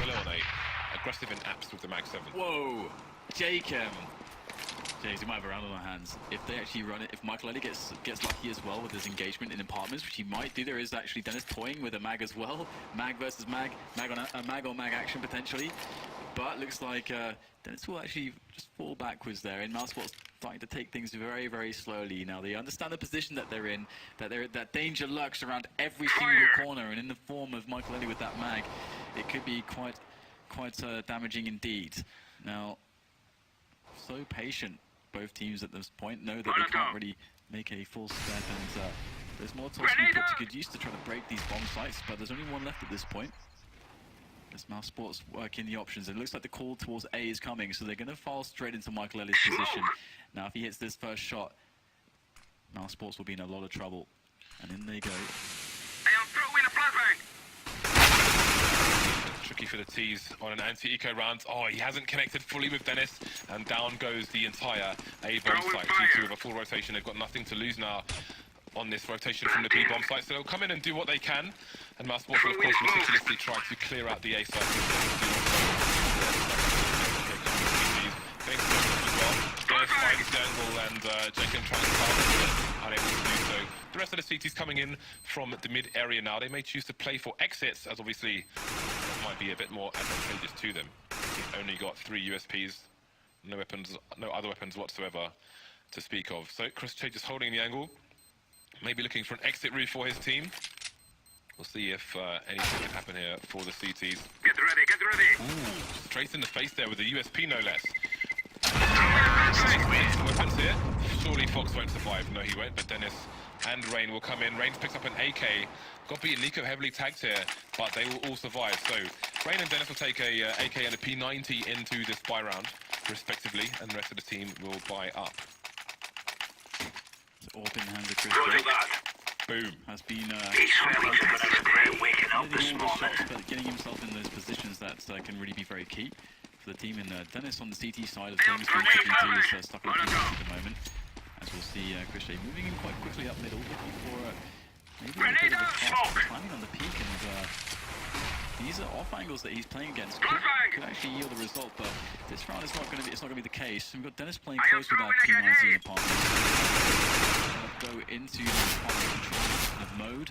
Leone. Aggressive in apps with the Mag 7. Whoa! Jakem! James, we might have a round on our hands. If they actually run it, if Michael Ellie gets lucky as well with his engagement in apartments, which he might do, there is actually Dennis toying with a mag as well. Mag versus mag, mag on mag action potentially. But looks like Dennis will actually just fall backwards there, and Mousesports starting to take things very, very slowly. Now they understand the position that they're in, that danger lurks around every single corner, and in the form of Michael Ellie with that mag, it could be quite damaging indeed. Now, so patient. Both teams at this point know that they can't really make a full step, and there's more tools to be put to good use to try to break these bomb sites, but there's only 1 left at this point. As Mousesports working the options, it looks like the call towards A is coming, so they're going to file straight into Michael Ellie's position. Now, if he hits this first shot, Mousesports will be in a lot of trouble. And in they go. I am throwing a flashbang. Tricky for the T's on an anti-eco round. Oh, he hasn't connected fully with Dennis, and down goes the entire A bomb site. G2 with a full rotation. They've got nothing to lose now on this rotation from the B bomb site, so they'll come in and do what they can. And Mousesports will, of course, meticulously try to clear out the A site. Dennis finds the angle, and Jacob tries to target it, unable to do so. The rest of the CTs coming in from the mid area now. They may choose to play for exits, as obviously that might be a bit more advantageous to them. He's only got 3 USPs, no weapons, no other weapons whatsoever to speak of. So Chris Chage is holding the angle, maybe looking for an exit route for his team. We'll see if anything can happen here for the CTs. Get ready, get ready. Ooh, straight in the face there with a USP, no less. Weapons here. Surely Fox won't survive. No, he won't. But Dennis and Rain will come in. Rain picks up an AK. Gopi and Nico heavily tagged here, but they will all survive. So Rain and Dennis will take a AK and a P90 into this buy round, respectively, and the rest of the team will buy up. All in the hands of Chris Roger Drake. that. Boom. Has been He's really given us a great waking up this hitting all the morning. shots, but getting himself in those positions that can really be very key for the team. And Dennis on the CT side of things, G2 is stuck on the at the moment. As we'll see, Chris Drake moving in quite quickly up middle, looking for maybe a bit of a fast timing on the peak. And these are off angles that he's playing against. Could actually yield a result, but this round is not going to be. It's not going to be the case. We've got Dennis playing close with that P90 apartment. Go into the control of mode.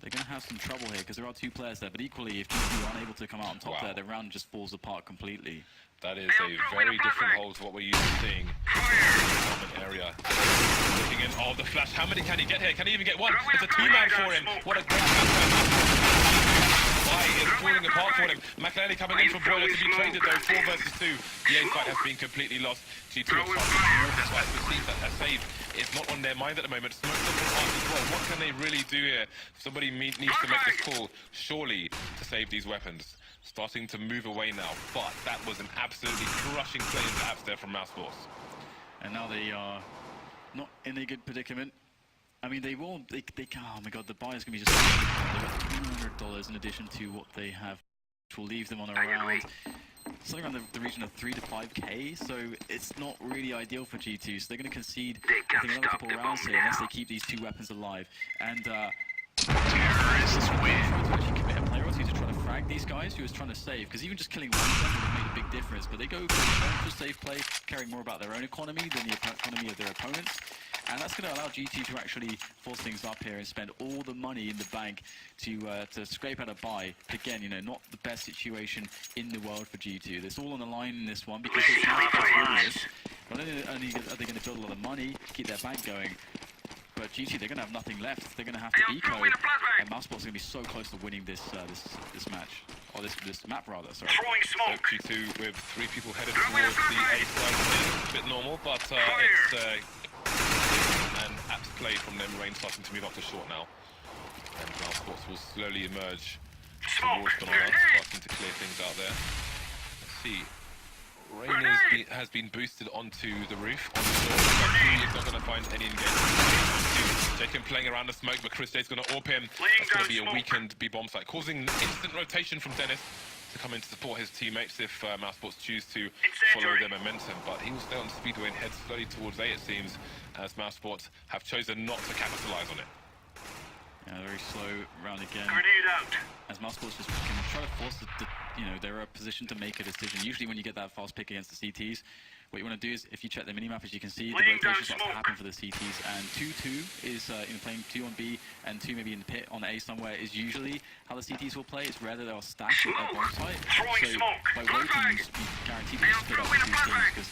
They're going to have some trouble here because there are 2 players there, but equally, if G2 are unable to come out on top there, the round just falls apart completely. That is a very different hold to what we're used to seeing in the common area. Looking in, oh, the flash. How many can he get here? Can he even get one? It's a 2-man for him. What a great is falling apart for him. McLeary coming in from Boiler to be traded though, 4 versus 2. The A site has been completely lost. G2 have tried to see that a save is not on their mind at the moment. Smoke's up the pass as well. What can they really do here? Somebody needs to make this call, surely, to save these weapons. Starting to move away now, but that was an absolutely crushing play into apps there from Mousesports. And now they are not in a good predicament. I mean, they won't. They can. Oh my God, the buy is going to be just. They've got $200 in addition to what they have, which will leave them on around something around the region of 3 to 5k. So it's not really ideal for G2. So they're going to concede, I think, another couple of rounds here unless they keep these 2 weapons alive. And Terrorists win. to actually commit a player or 2 to try to frag these guys who was trying to save, because even just killing one of them would have made a big difference. But they go for safe play, caring more about their own economy than the economy of their opponents. And that's going to allow G2 to actually force things up here and spend all the money in the bank to scrape out a buy. But again, you know, not the best situation in the world for G2. It's all on the line in this one because it's not only are they going to build a lot of money, keep their bank going, but G2, they're going to have nothing left. They're going to have to eco, and Mousesports are going to be so close to winning this match. Or this map, rather, sorry. Throwing smoke. G2 with 3 people headed towards the A side. It's a bit normal, but it's an apt play from them. Rain starting to move up to short now. And Mousesports will slowly emerge towards Banana, starting to clear things out there. Let's see. Rain has been boosted onto the roof on the shore, but he is not going to find any engagement. Jacob playing around the smoke, but Chris Day's going to AWP him. That's going to be a weakened B-bomb site, causing instant rotation from Dennis to come in to support his teammates if Mousesports choose to follow their momentum. But he will stay on speedway and head slowly towards A, it seems, as Mousesports have chosen not to capitalise on it. Yeah, very slow round again. Grenade out. As Mousesports just can try to force they're a position to make a decision. Usually when you get that fast pick against the CTs, what you want to do is, if you check the minimap, as you can see, the rotation starts to happen for the CTs, and 2-2 is playing 2 on B and 2 maybe in the pit on A somewhere is usually how the CTs will play. It's rare that they'll stack at their bomb site. So by waiting, you guarantee to split up the 2 teams, because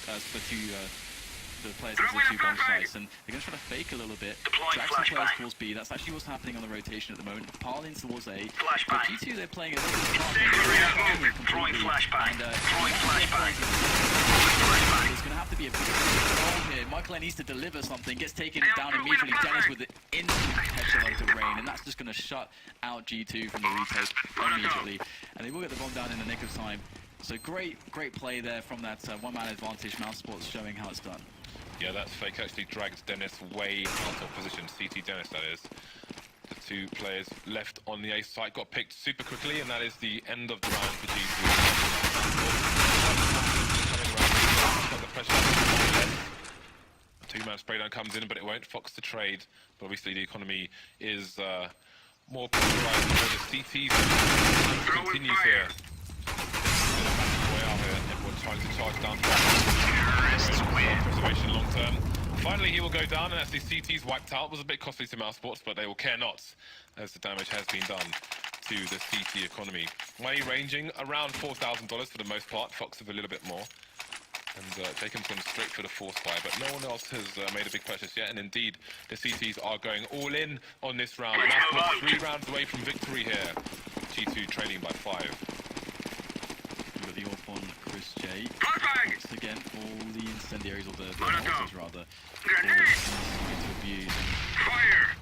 the players into the two bomb sites, and they're going to try to fake a little bit, drag some players towards B. That's actually what's happening on the rotation at the moment. Piling towards A. But G2, they're playing a little bit smart. There's going to have to be a big goal here. Michael needs to deliver something, gets taken down immediately. Dennis with the instant headshot onto Rain, and that's just going to shut out G2 from the retake immediately. And they will get the bomb down in the nick of time. So great play there from that one-man advantage. Mousesports showing how it's done. Yeah, that fake actually drags Dennis way out of position. CT Dennis, that is. The two players left on the A site got picked super quickly, and that is the end of the round for G2. The pressure. Two-man spray down comes in, but it won't fox the trade. But obviously the economy is more polarized for the CTs. Continues here. Everyone trying to charge down preservation long term. Finally he will go down, and as the CT's wiped out, was a bit costly to Mousesports, but they will care not as the damage has been done to the CT economy. Money ranging around $4,000 for the most part, Fox with a little bit more. And Jacob's gone straight for the force buy, but no one else has made a big purchase yet, and indeed the CTs are going all in on this round. Mousesports 3 rounds away from victory here. G2 trailing by 5. The AWP on Chris J. Once again, all the incendiaries, or the monsters rather, to abuse.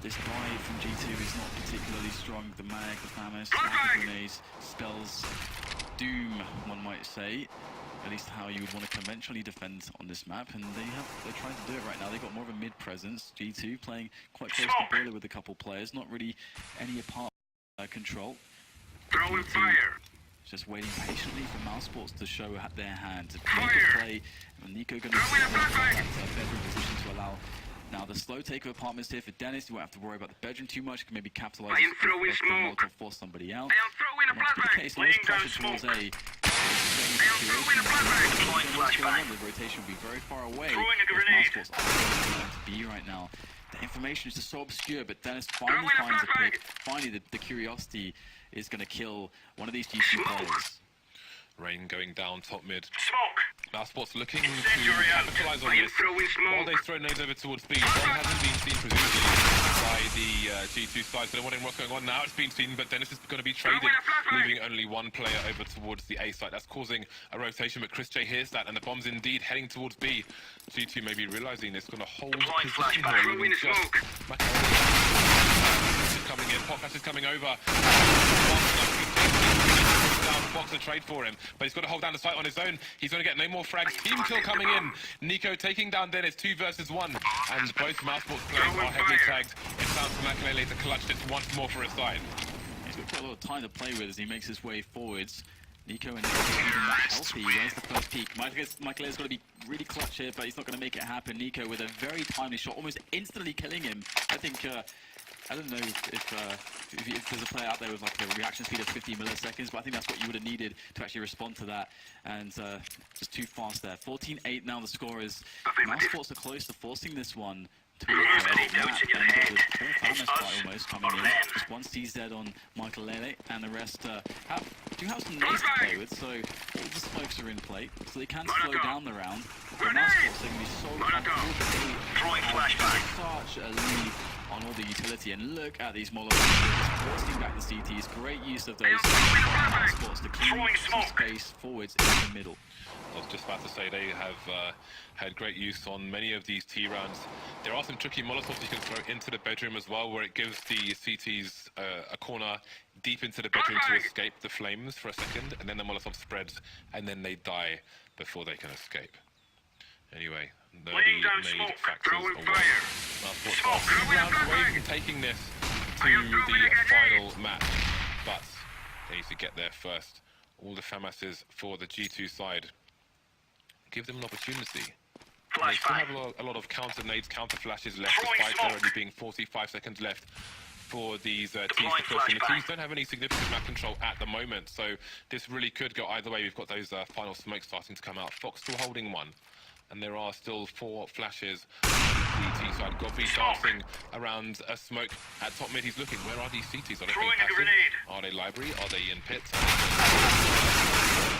This buy from G2 is not particularly strong. The mag, the FAMAS, the grenades, spells doom, one might say. At least how you would want to conventionally defend on this map, and they're trying to do it right now. They've got more of a mid presence. G2 playing quite close to Boiler with a couple players, not really any apart control. Throwing fire. Just waiting patiently for Mousesports to show their hand, to make a play. And Nico going to be in that bedroom position to allow. Now the slow take of apartments here for Dennis. You won't have to worry about the bedroom too much. You can maybe capitalize to force somebody out. I am throwing a flashbang. Laying down smoke. The rotation will be very far away. Throwing a grenade. Mousesports are to be right now. The information is just so obscure, but Dennis finally finds a pick. Finally, the curiosity is going to kill one of these G2 players. Rain going down top mid. Smoke. Mousesports looking to capitalize on this. While they throw nades over towards B, one hasn't been seen presumably by the G2 side, so they're wondering what's going on now. It's been seen, but Dennis is going to be traded, leaving only one player over towards the A side. That's causing a rotation, but Chris J hears that, and the bomb's indeed heading towards B. G2 may be realizing it's going to hold position here. Coming in, Podcast is coming over. Fox a trade for him, but he's got to hold down the site on his own. He's going to get no more frags. Team kill coming in. Nico taking down Dennis, 2 versus 1, and both Mousesports players are heavily tagged. It's down to Makalele to clutch this once more for his side. He's got quite a lot of time to play with as he makes his way forwards. Nico and Nico even that healthy. Where's the first peak? Michael's got to be really clutch here, but he's not going to make it happen. Nico with a very timely shot, almost instantly killing him. I think I don't know if there's a player out there with like a reaction speed of 50 milliseconds, but I think that's what you would have needed to actually respond to that. And just too fast there. 14-8 now the score is. Mousesports are close to forcing this one to almost coming in. Just one CZ on Michael Lele, and the rest do have some nades to play with, so all the smokes are in play, so they can slow down the round. But Mousesports are going to be so comfortable. Such a lead on all the utility, and look at these Molotovs forcing back the CTs. Great use of those Mousesports to clean some space forwards in the middle. I was just about to say they have had great use on many of these T rounds. There are some tricky Molotovs you can throw into the bedroom as well, where it gives the CTs a corner deep into the bedroom to escape the flames for a second, and then the Molotov spreads, and then they die before they can escape. Anyway, the made factors away. Mousesports are 2 rounds away from taking this to the final match, but they need to get there first. All the FAMASs for the G2 side. Give them an opportunity. They still have a lot of counter nades, counter flashes left, despite there only being 45 seconds left for these teams to push. And the teams don't have any significant map control at the moment, so this really could go either way. We've got those final smokes starting to come out. Fox still holding one, and there are still 4 flashes on the T side. be dancing around a smoke at top mid. He's looking. Where are these CTs? Are they Throwing being a passive? grenade. Are they library? Are they in pits?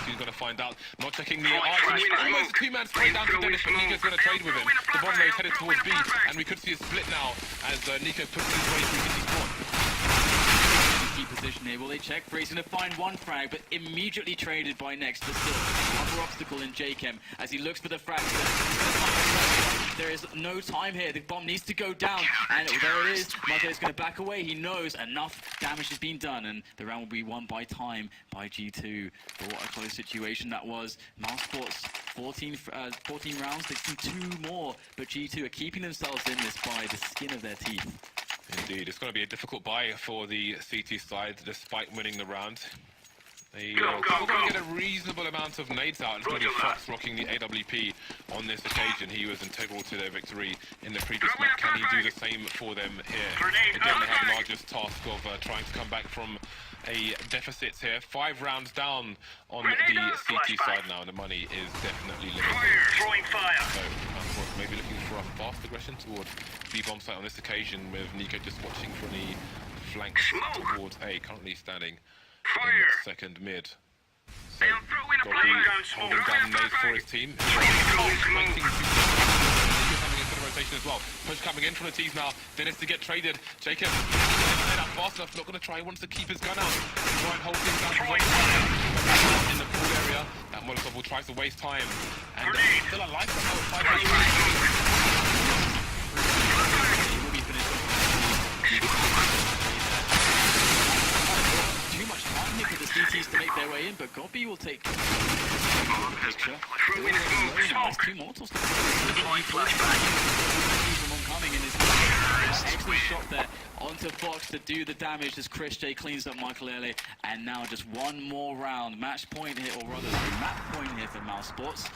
He's going to find out. Not checking the arch. Almost a two-man spray down to Dennis, but Nico's going to trade with him. The bomb is headed towards B, and we could see a split now as Nico puts his way through the spawn. Key position here. Will they check for? He's going to find one frag, but immediately traded by Next. But still, another obstacle in JChem as he looks for the frag. There is no time here. The bomb needs to go down, and there it is. Mother is going to back away. He knows enough damage has been done, and the round will be won by time by G2. But what a close situation that was. Mousesports 14 rounds. They see 2 more, but G2 are keeping themselves in this by the skin of their teeth. Indeed, it's going to be a difficult buy for the CT side, despite winning the round. They still going to get a reasonable amount of nades out. It's going to be Fox rocking the AWP on this occasion. He was integral to their victory in the previous match. Can he do the same for them here? Again, they have the largest task of trying to come back from a deficit here. 5 rounds down on the CT side now, and the money is definitely limited. Throwing fire. So, of course, maybe looking for a fast aggression towards the bomb site on this occasion, with Nico just watching from the flanks towards A, currently standing in second mid. So, holding down nades for his team. Having a bit of rotation as well. Push coming in from the T's now. Dennis to get traded. Jacob made up fast enough. Not going to try. He wants to keep his gun out. Try and hold things down in the pool area. That Molotov will try to waste time. And still alive. Too much time here for the CTs to make their way in, but Gobby will take the picture. There's 2 mortals to coming in his excellent shot there onto Fox to do the damage as Chris J cleans up Michael Ele, and now just 1 more round. Match point here, or rather map point here for Mousesports.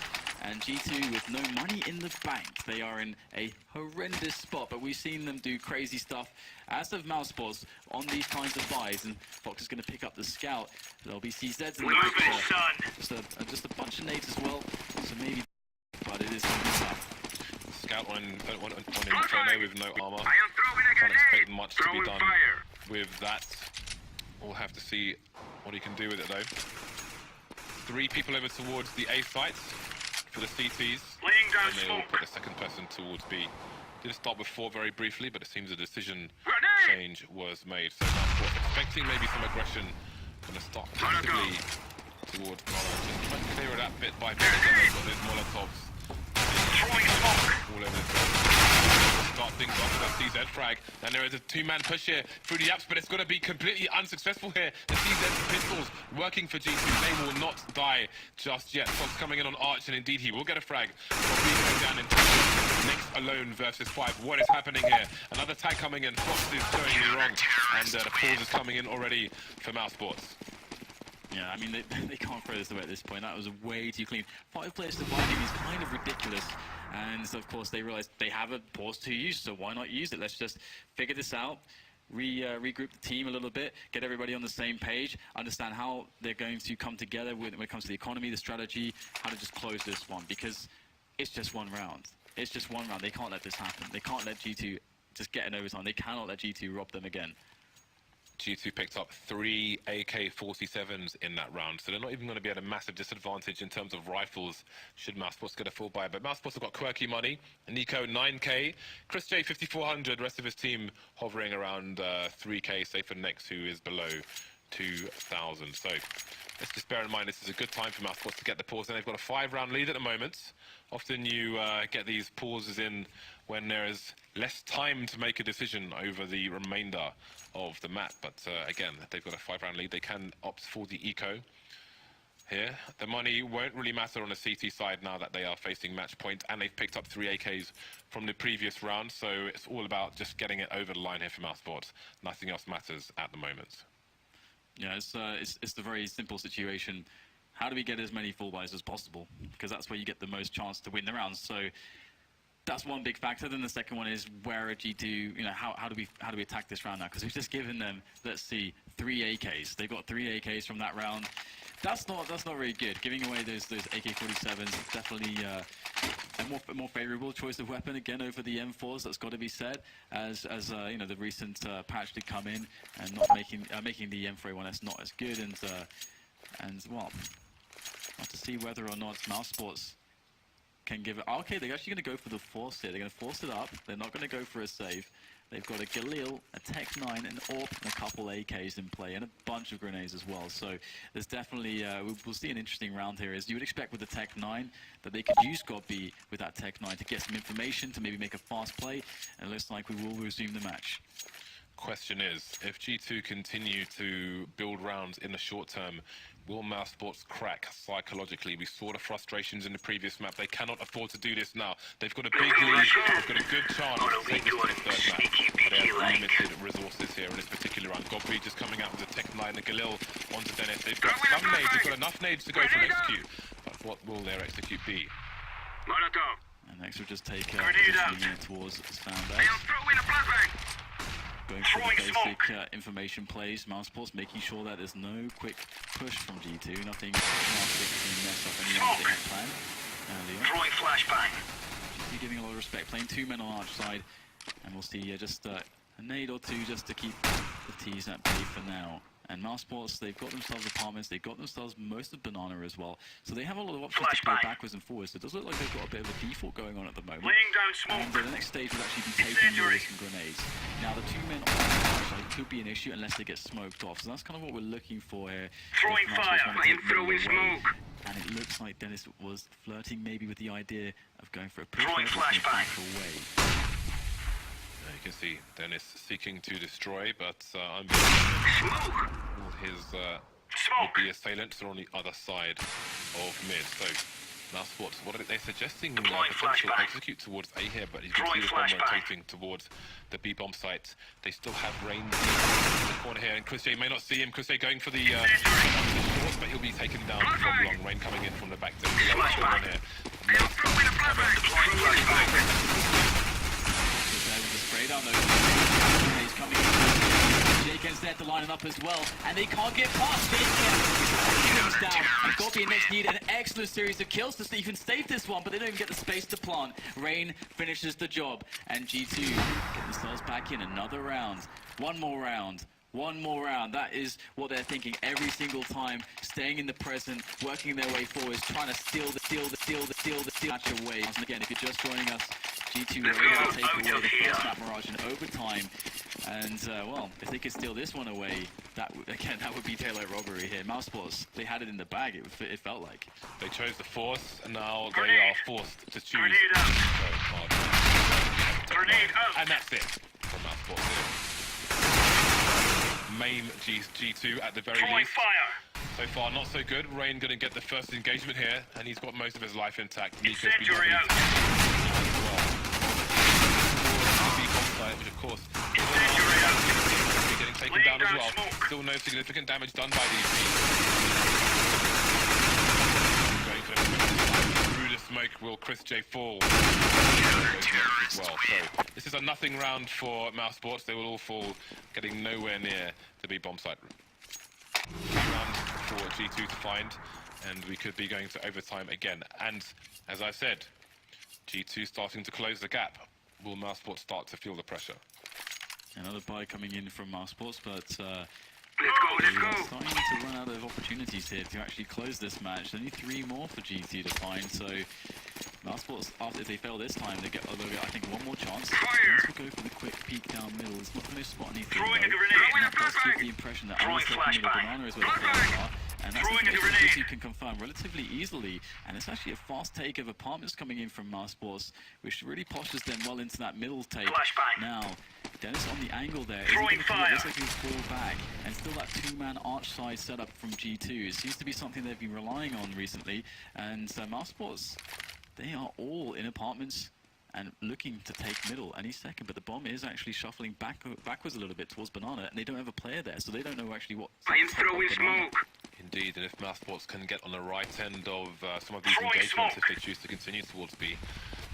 And G2 with no money in the bank. They are in a horrendous spot, but we've seen them do crazy stuff, as of Mousesports, on these kinds of buys. And Fox is going to pick up the scout. There'll be CZs in the picture. Just a bunch of nades as well, so maybe, but it is going to be tough. Scout on Inferno with no armor. Can't expect much to be done with that. We'll have to see what he can do with it though. 3 people over towards the A sites for the CTs, and they will put the second person towards B. Did start with 4 very briefly, but it seems a decision change was made. So now expecting maybe some aggression, going to start passively towards Mirage. Trying to clear it that bit by bit. They've got those Molotovs all over the place. Start things off with a CZ frag, and there is a 2-man push here through the apps, but it's going to be completely unsuccessful here. The CZ pistols working for G2. They will not die just yet. Fox coming in on Arch, and indeed he will get a frag. Down into Next alone versus 5. What is happening here? Another tag coming in. Fox is showing me wrong, and the pause is coming in already for Mousesports. Yeah, I mean, they can't throw this away at this point. That was way too clean. 5 players surviving is kind of ridiculous. And so, of course, they realized they have a pause to use, so why not use it? Let's just figure this out, regroup the team a little bit, get everybody on the same page, understand how they're going to come together when it comes to the economy, the strategy, how to just close this one. Because it's just 1 round. It's just 1 round. They can't let this happen. They can't let G2 just get an overtime. They cannot let G2 rob them again. G2 picked up 3 AK-47s in that round, so they're not even going to be at a massive disadvantage in terms of rifles should Mousesports get a full buy. But Mousesports have got quirky money. Nico 9K, Chris J 5400, rest of his team hovering around 3K, save for Nex, who is below 2,000. So let's just bear in mind this is a good time for Mousesports to get the pause, and they've got a 5-round lead at the moment. Often you get these pauses in when there is less time to make a decision over the remainder of the map. But again, they've got a 5-round lead. They can opt for the eco here. The money won't really matter on the CT side now that they are facing match point, and they've picked up 3 AKs from the previous round. So it's all about just getting it over the line here for Mousesports. Nothing else matters at the moment. Yeah, it's the very simple situation. How do we get as many full buys as possible? Because that's where you get the most chance to win the rounds. So that's one big factor. Then the second one is where are G2, you know, how do we attack this round now? Because we've just given them, let's see, 3 AKs. They've got 3 AKs from that round. That's not really good. Giving away those AK-47s definitely a more favorable choice of weapon again over the M4s. That's got to be said, as you know, the recent patch did come in and not making the M4A1S not as good, and well, have to see whether or not Mousesports can give it. Okay, they're actually going to go for the force here. They're going to force it up. They're not going to go for a save. They've got a Galil, a Tech 9, an AWP, and a couple AKs in play, and a bunch of grenades as well. So there's definitely, we'll see an interesting round here. As you would expect with the Tech 9, that they could use GOB with that Tech 9 to get some information, to maybe make a fast play, and it looks like we will resume the match. Question is, if G2 continue to build rounds in the short term, will Mousesports crack psychologically? We saw the frustrations in the previous map. They cannot afford to do this now. They've got a big lead. They've got a good chance to take this to the third map. But they have limited resources here in this particular round. Godby just coming out with the Tech 9, the Galil onto Dennis. They've got some nades. They've got enough nades to go for an execute. But what will their execute be? And next we'll just take positioning towards Sandbag. Going for the basic information plays, Mousesports making sure that there's no quick push from G2, nothing drastic to mess up anything they had planned earlier. Throwing flashbang. G2 giving a lot of respect, playing 2 men on arch side, and we'll see just a nade or 2 just to keep the T's at bay for now. And Mousesports, they've got themselves apartments, they've got themselves most of Banana as well. So they have a lot of options to go backwards and forwards. So it does look like they've got a bit of a default going on at the moment. And the next stage would actually be taking yours and grenades. Now the 2 men on the side could be an issue unless they get smoked off. So that's kind of what we're looking for here. Throwing fire, I am throwing smoke. And it looks like Dennis was flirting maybe with the idea of going for a push. Throwing flashbang. Away. You can see Dennis seeking to destroy, but all his would-be assailants are on the other side of mid. So Mousesports, what are they suggesting? Potential execute towards A here, but you can see the bomb rotating towards the B bomb site. They still have range in the corner here, and Chris J may not see him. Chris J going for the shorts, but he'll be taken down from long range, coming in from the back. Here. Straight on those. He's coming in. Jake is there to line it up as well, and they can't get past it. Comes down, and Gobi and Next need an excellent series of kills to even save this one, but they don't even get the space to plant. Rain finishes the job, and G2 get themselves back in another round. One more round. One more round. That is what they're thinking every single time, staying in the present, working their way forwards, trying to steal the match away. And again, if you're just joining us, G2 were able to take away the first map Mirage in overtime. And, well, if they could steal this one away, that would be daylight robbery here. Mousesports, they had it in the bag, it felt like. They chose the force, and now they are forced to choose. And that's it from Mousesports here. Main G2 at the very least. So far, not so good. Rain going to get the first engagement here, and he's got most of his life intact. Nico's been which of course getting taken down as well. Still no significant damage done by these teams. Going for through the smoke will Chris J fall as well. So this is a nothing round for Mousesports. They will all fall, getting nowhere near the B bomb site. Round for G2 to find, and we could be going to overtime again. And as I said, G2 starting to close the gap. Will Mousesports start to feel the pressure? Another buy coming in from Mousesports, but let's go. Starting to run out of opportunities here to actually close this match. Only 3 more for GT to find, so Mousesports, after if they fail this time, they get I think one more chance. Dennis will go for the quick peek down middle. It's not going to spot anything. Throwing a grenade. And that does give the impression that Ali's taking the banana is where the players are. And that's something that GT can confirm relatively easily. And it's actually a fast take of apartments coming in from Mousesports, which really postures them well into that middle take. Now, Dennis on the angle there. Throwing fire. Looks like he'll fall back. And still that 2-man arch side setup from G2. It seems to be something they've been relying on recently. And Mousesports, they are all in apartments and looking to take middle any second, but the bomb is actually shuffling backwards a little bit towards Banana, and they don't have a player there, so they don't know actually what. I am throwing smoke. Indeed, and if Mousesports can get on the right end of some of these engagements, if they choose to continue towards B,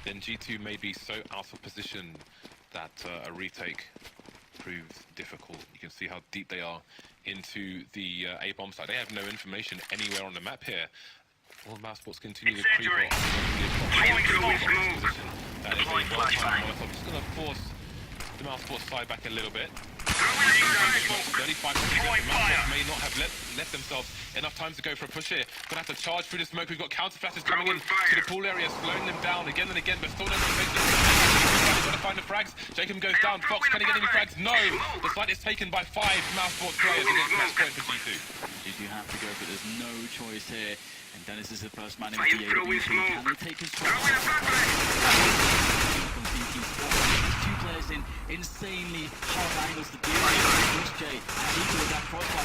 then G2 may be so out of position that a retake proves difficult. You can see how deep they are into the A-bomb site. They have no information anywhere on the map here. All Mousesports continue to creep up. That is a well-timed Molotov. Just going to force the Mousesports side back a little bit. 35 seconds left. The Mousesports may not have left themselves enough time to go for a push here. Gonna have to charge through the smoke. We've got counter flashes coming in to the pool area, slowing them down again and again, but still not got to find the frags. Jacob goes down. Fox, can he get any frags? No! The site is taken by 5 Mousesports players against match point for G2. You have to go, but there's no choice here. And Dennis is the first man in the AW. Can they take his shot? Two players in insanely hard angles to deal with. Jay and Nico with that crossbar.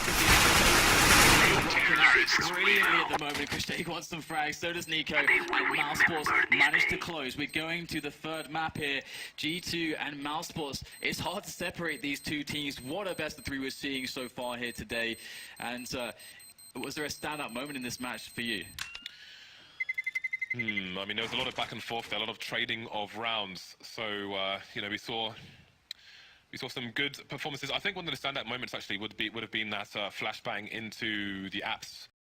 Brilliantly at the moment. Jay wants some frags, so does Nico. And Mousesports managed to close. We're going to the third map here. G2 and Mousesports. It's hard to separate these two teams. What a best of 3 we're seeing so far here today. And was there a standout moment in this match for you? I mean, there was a lot of back and forth there, a lot of trading of rounds. So, you know, we saw some good performances. I think one of the standout moments actually would have been that flashbang into the apps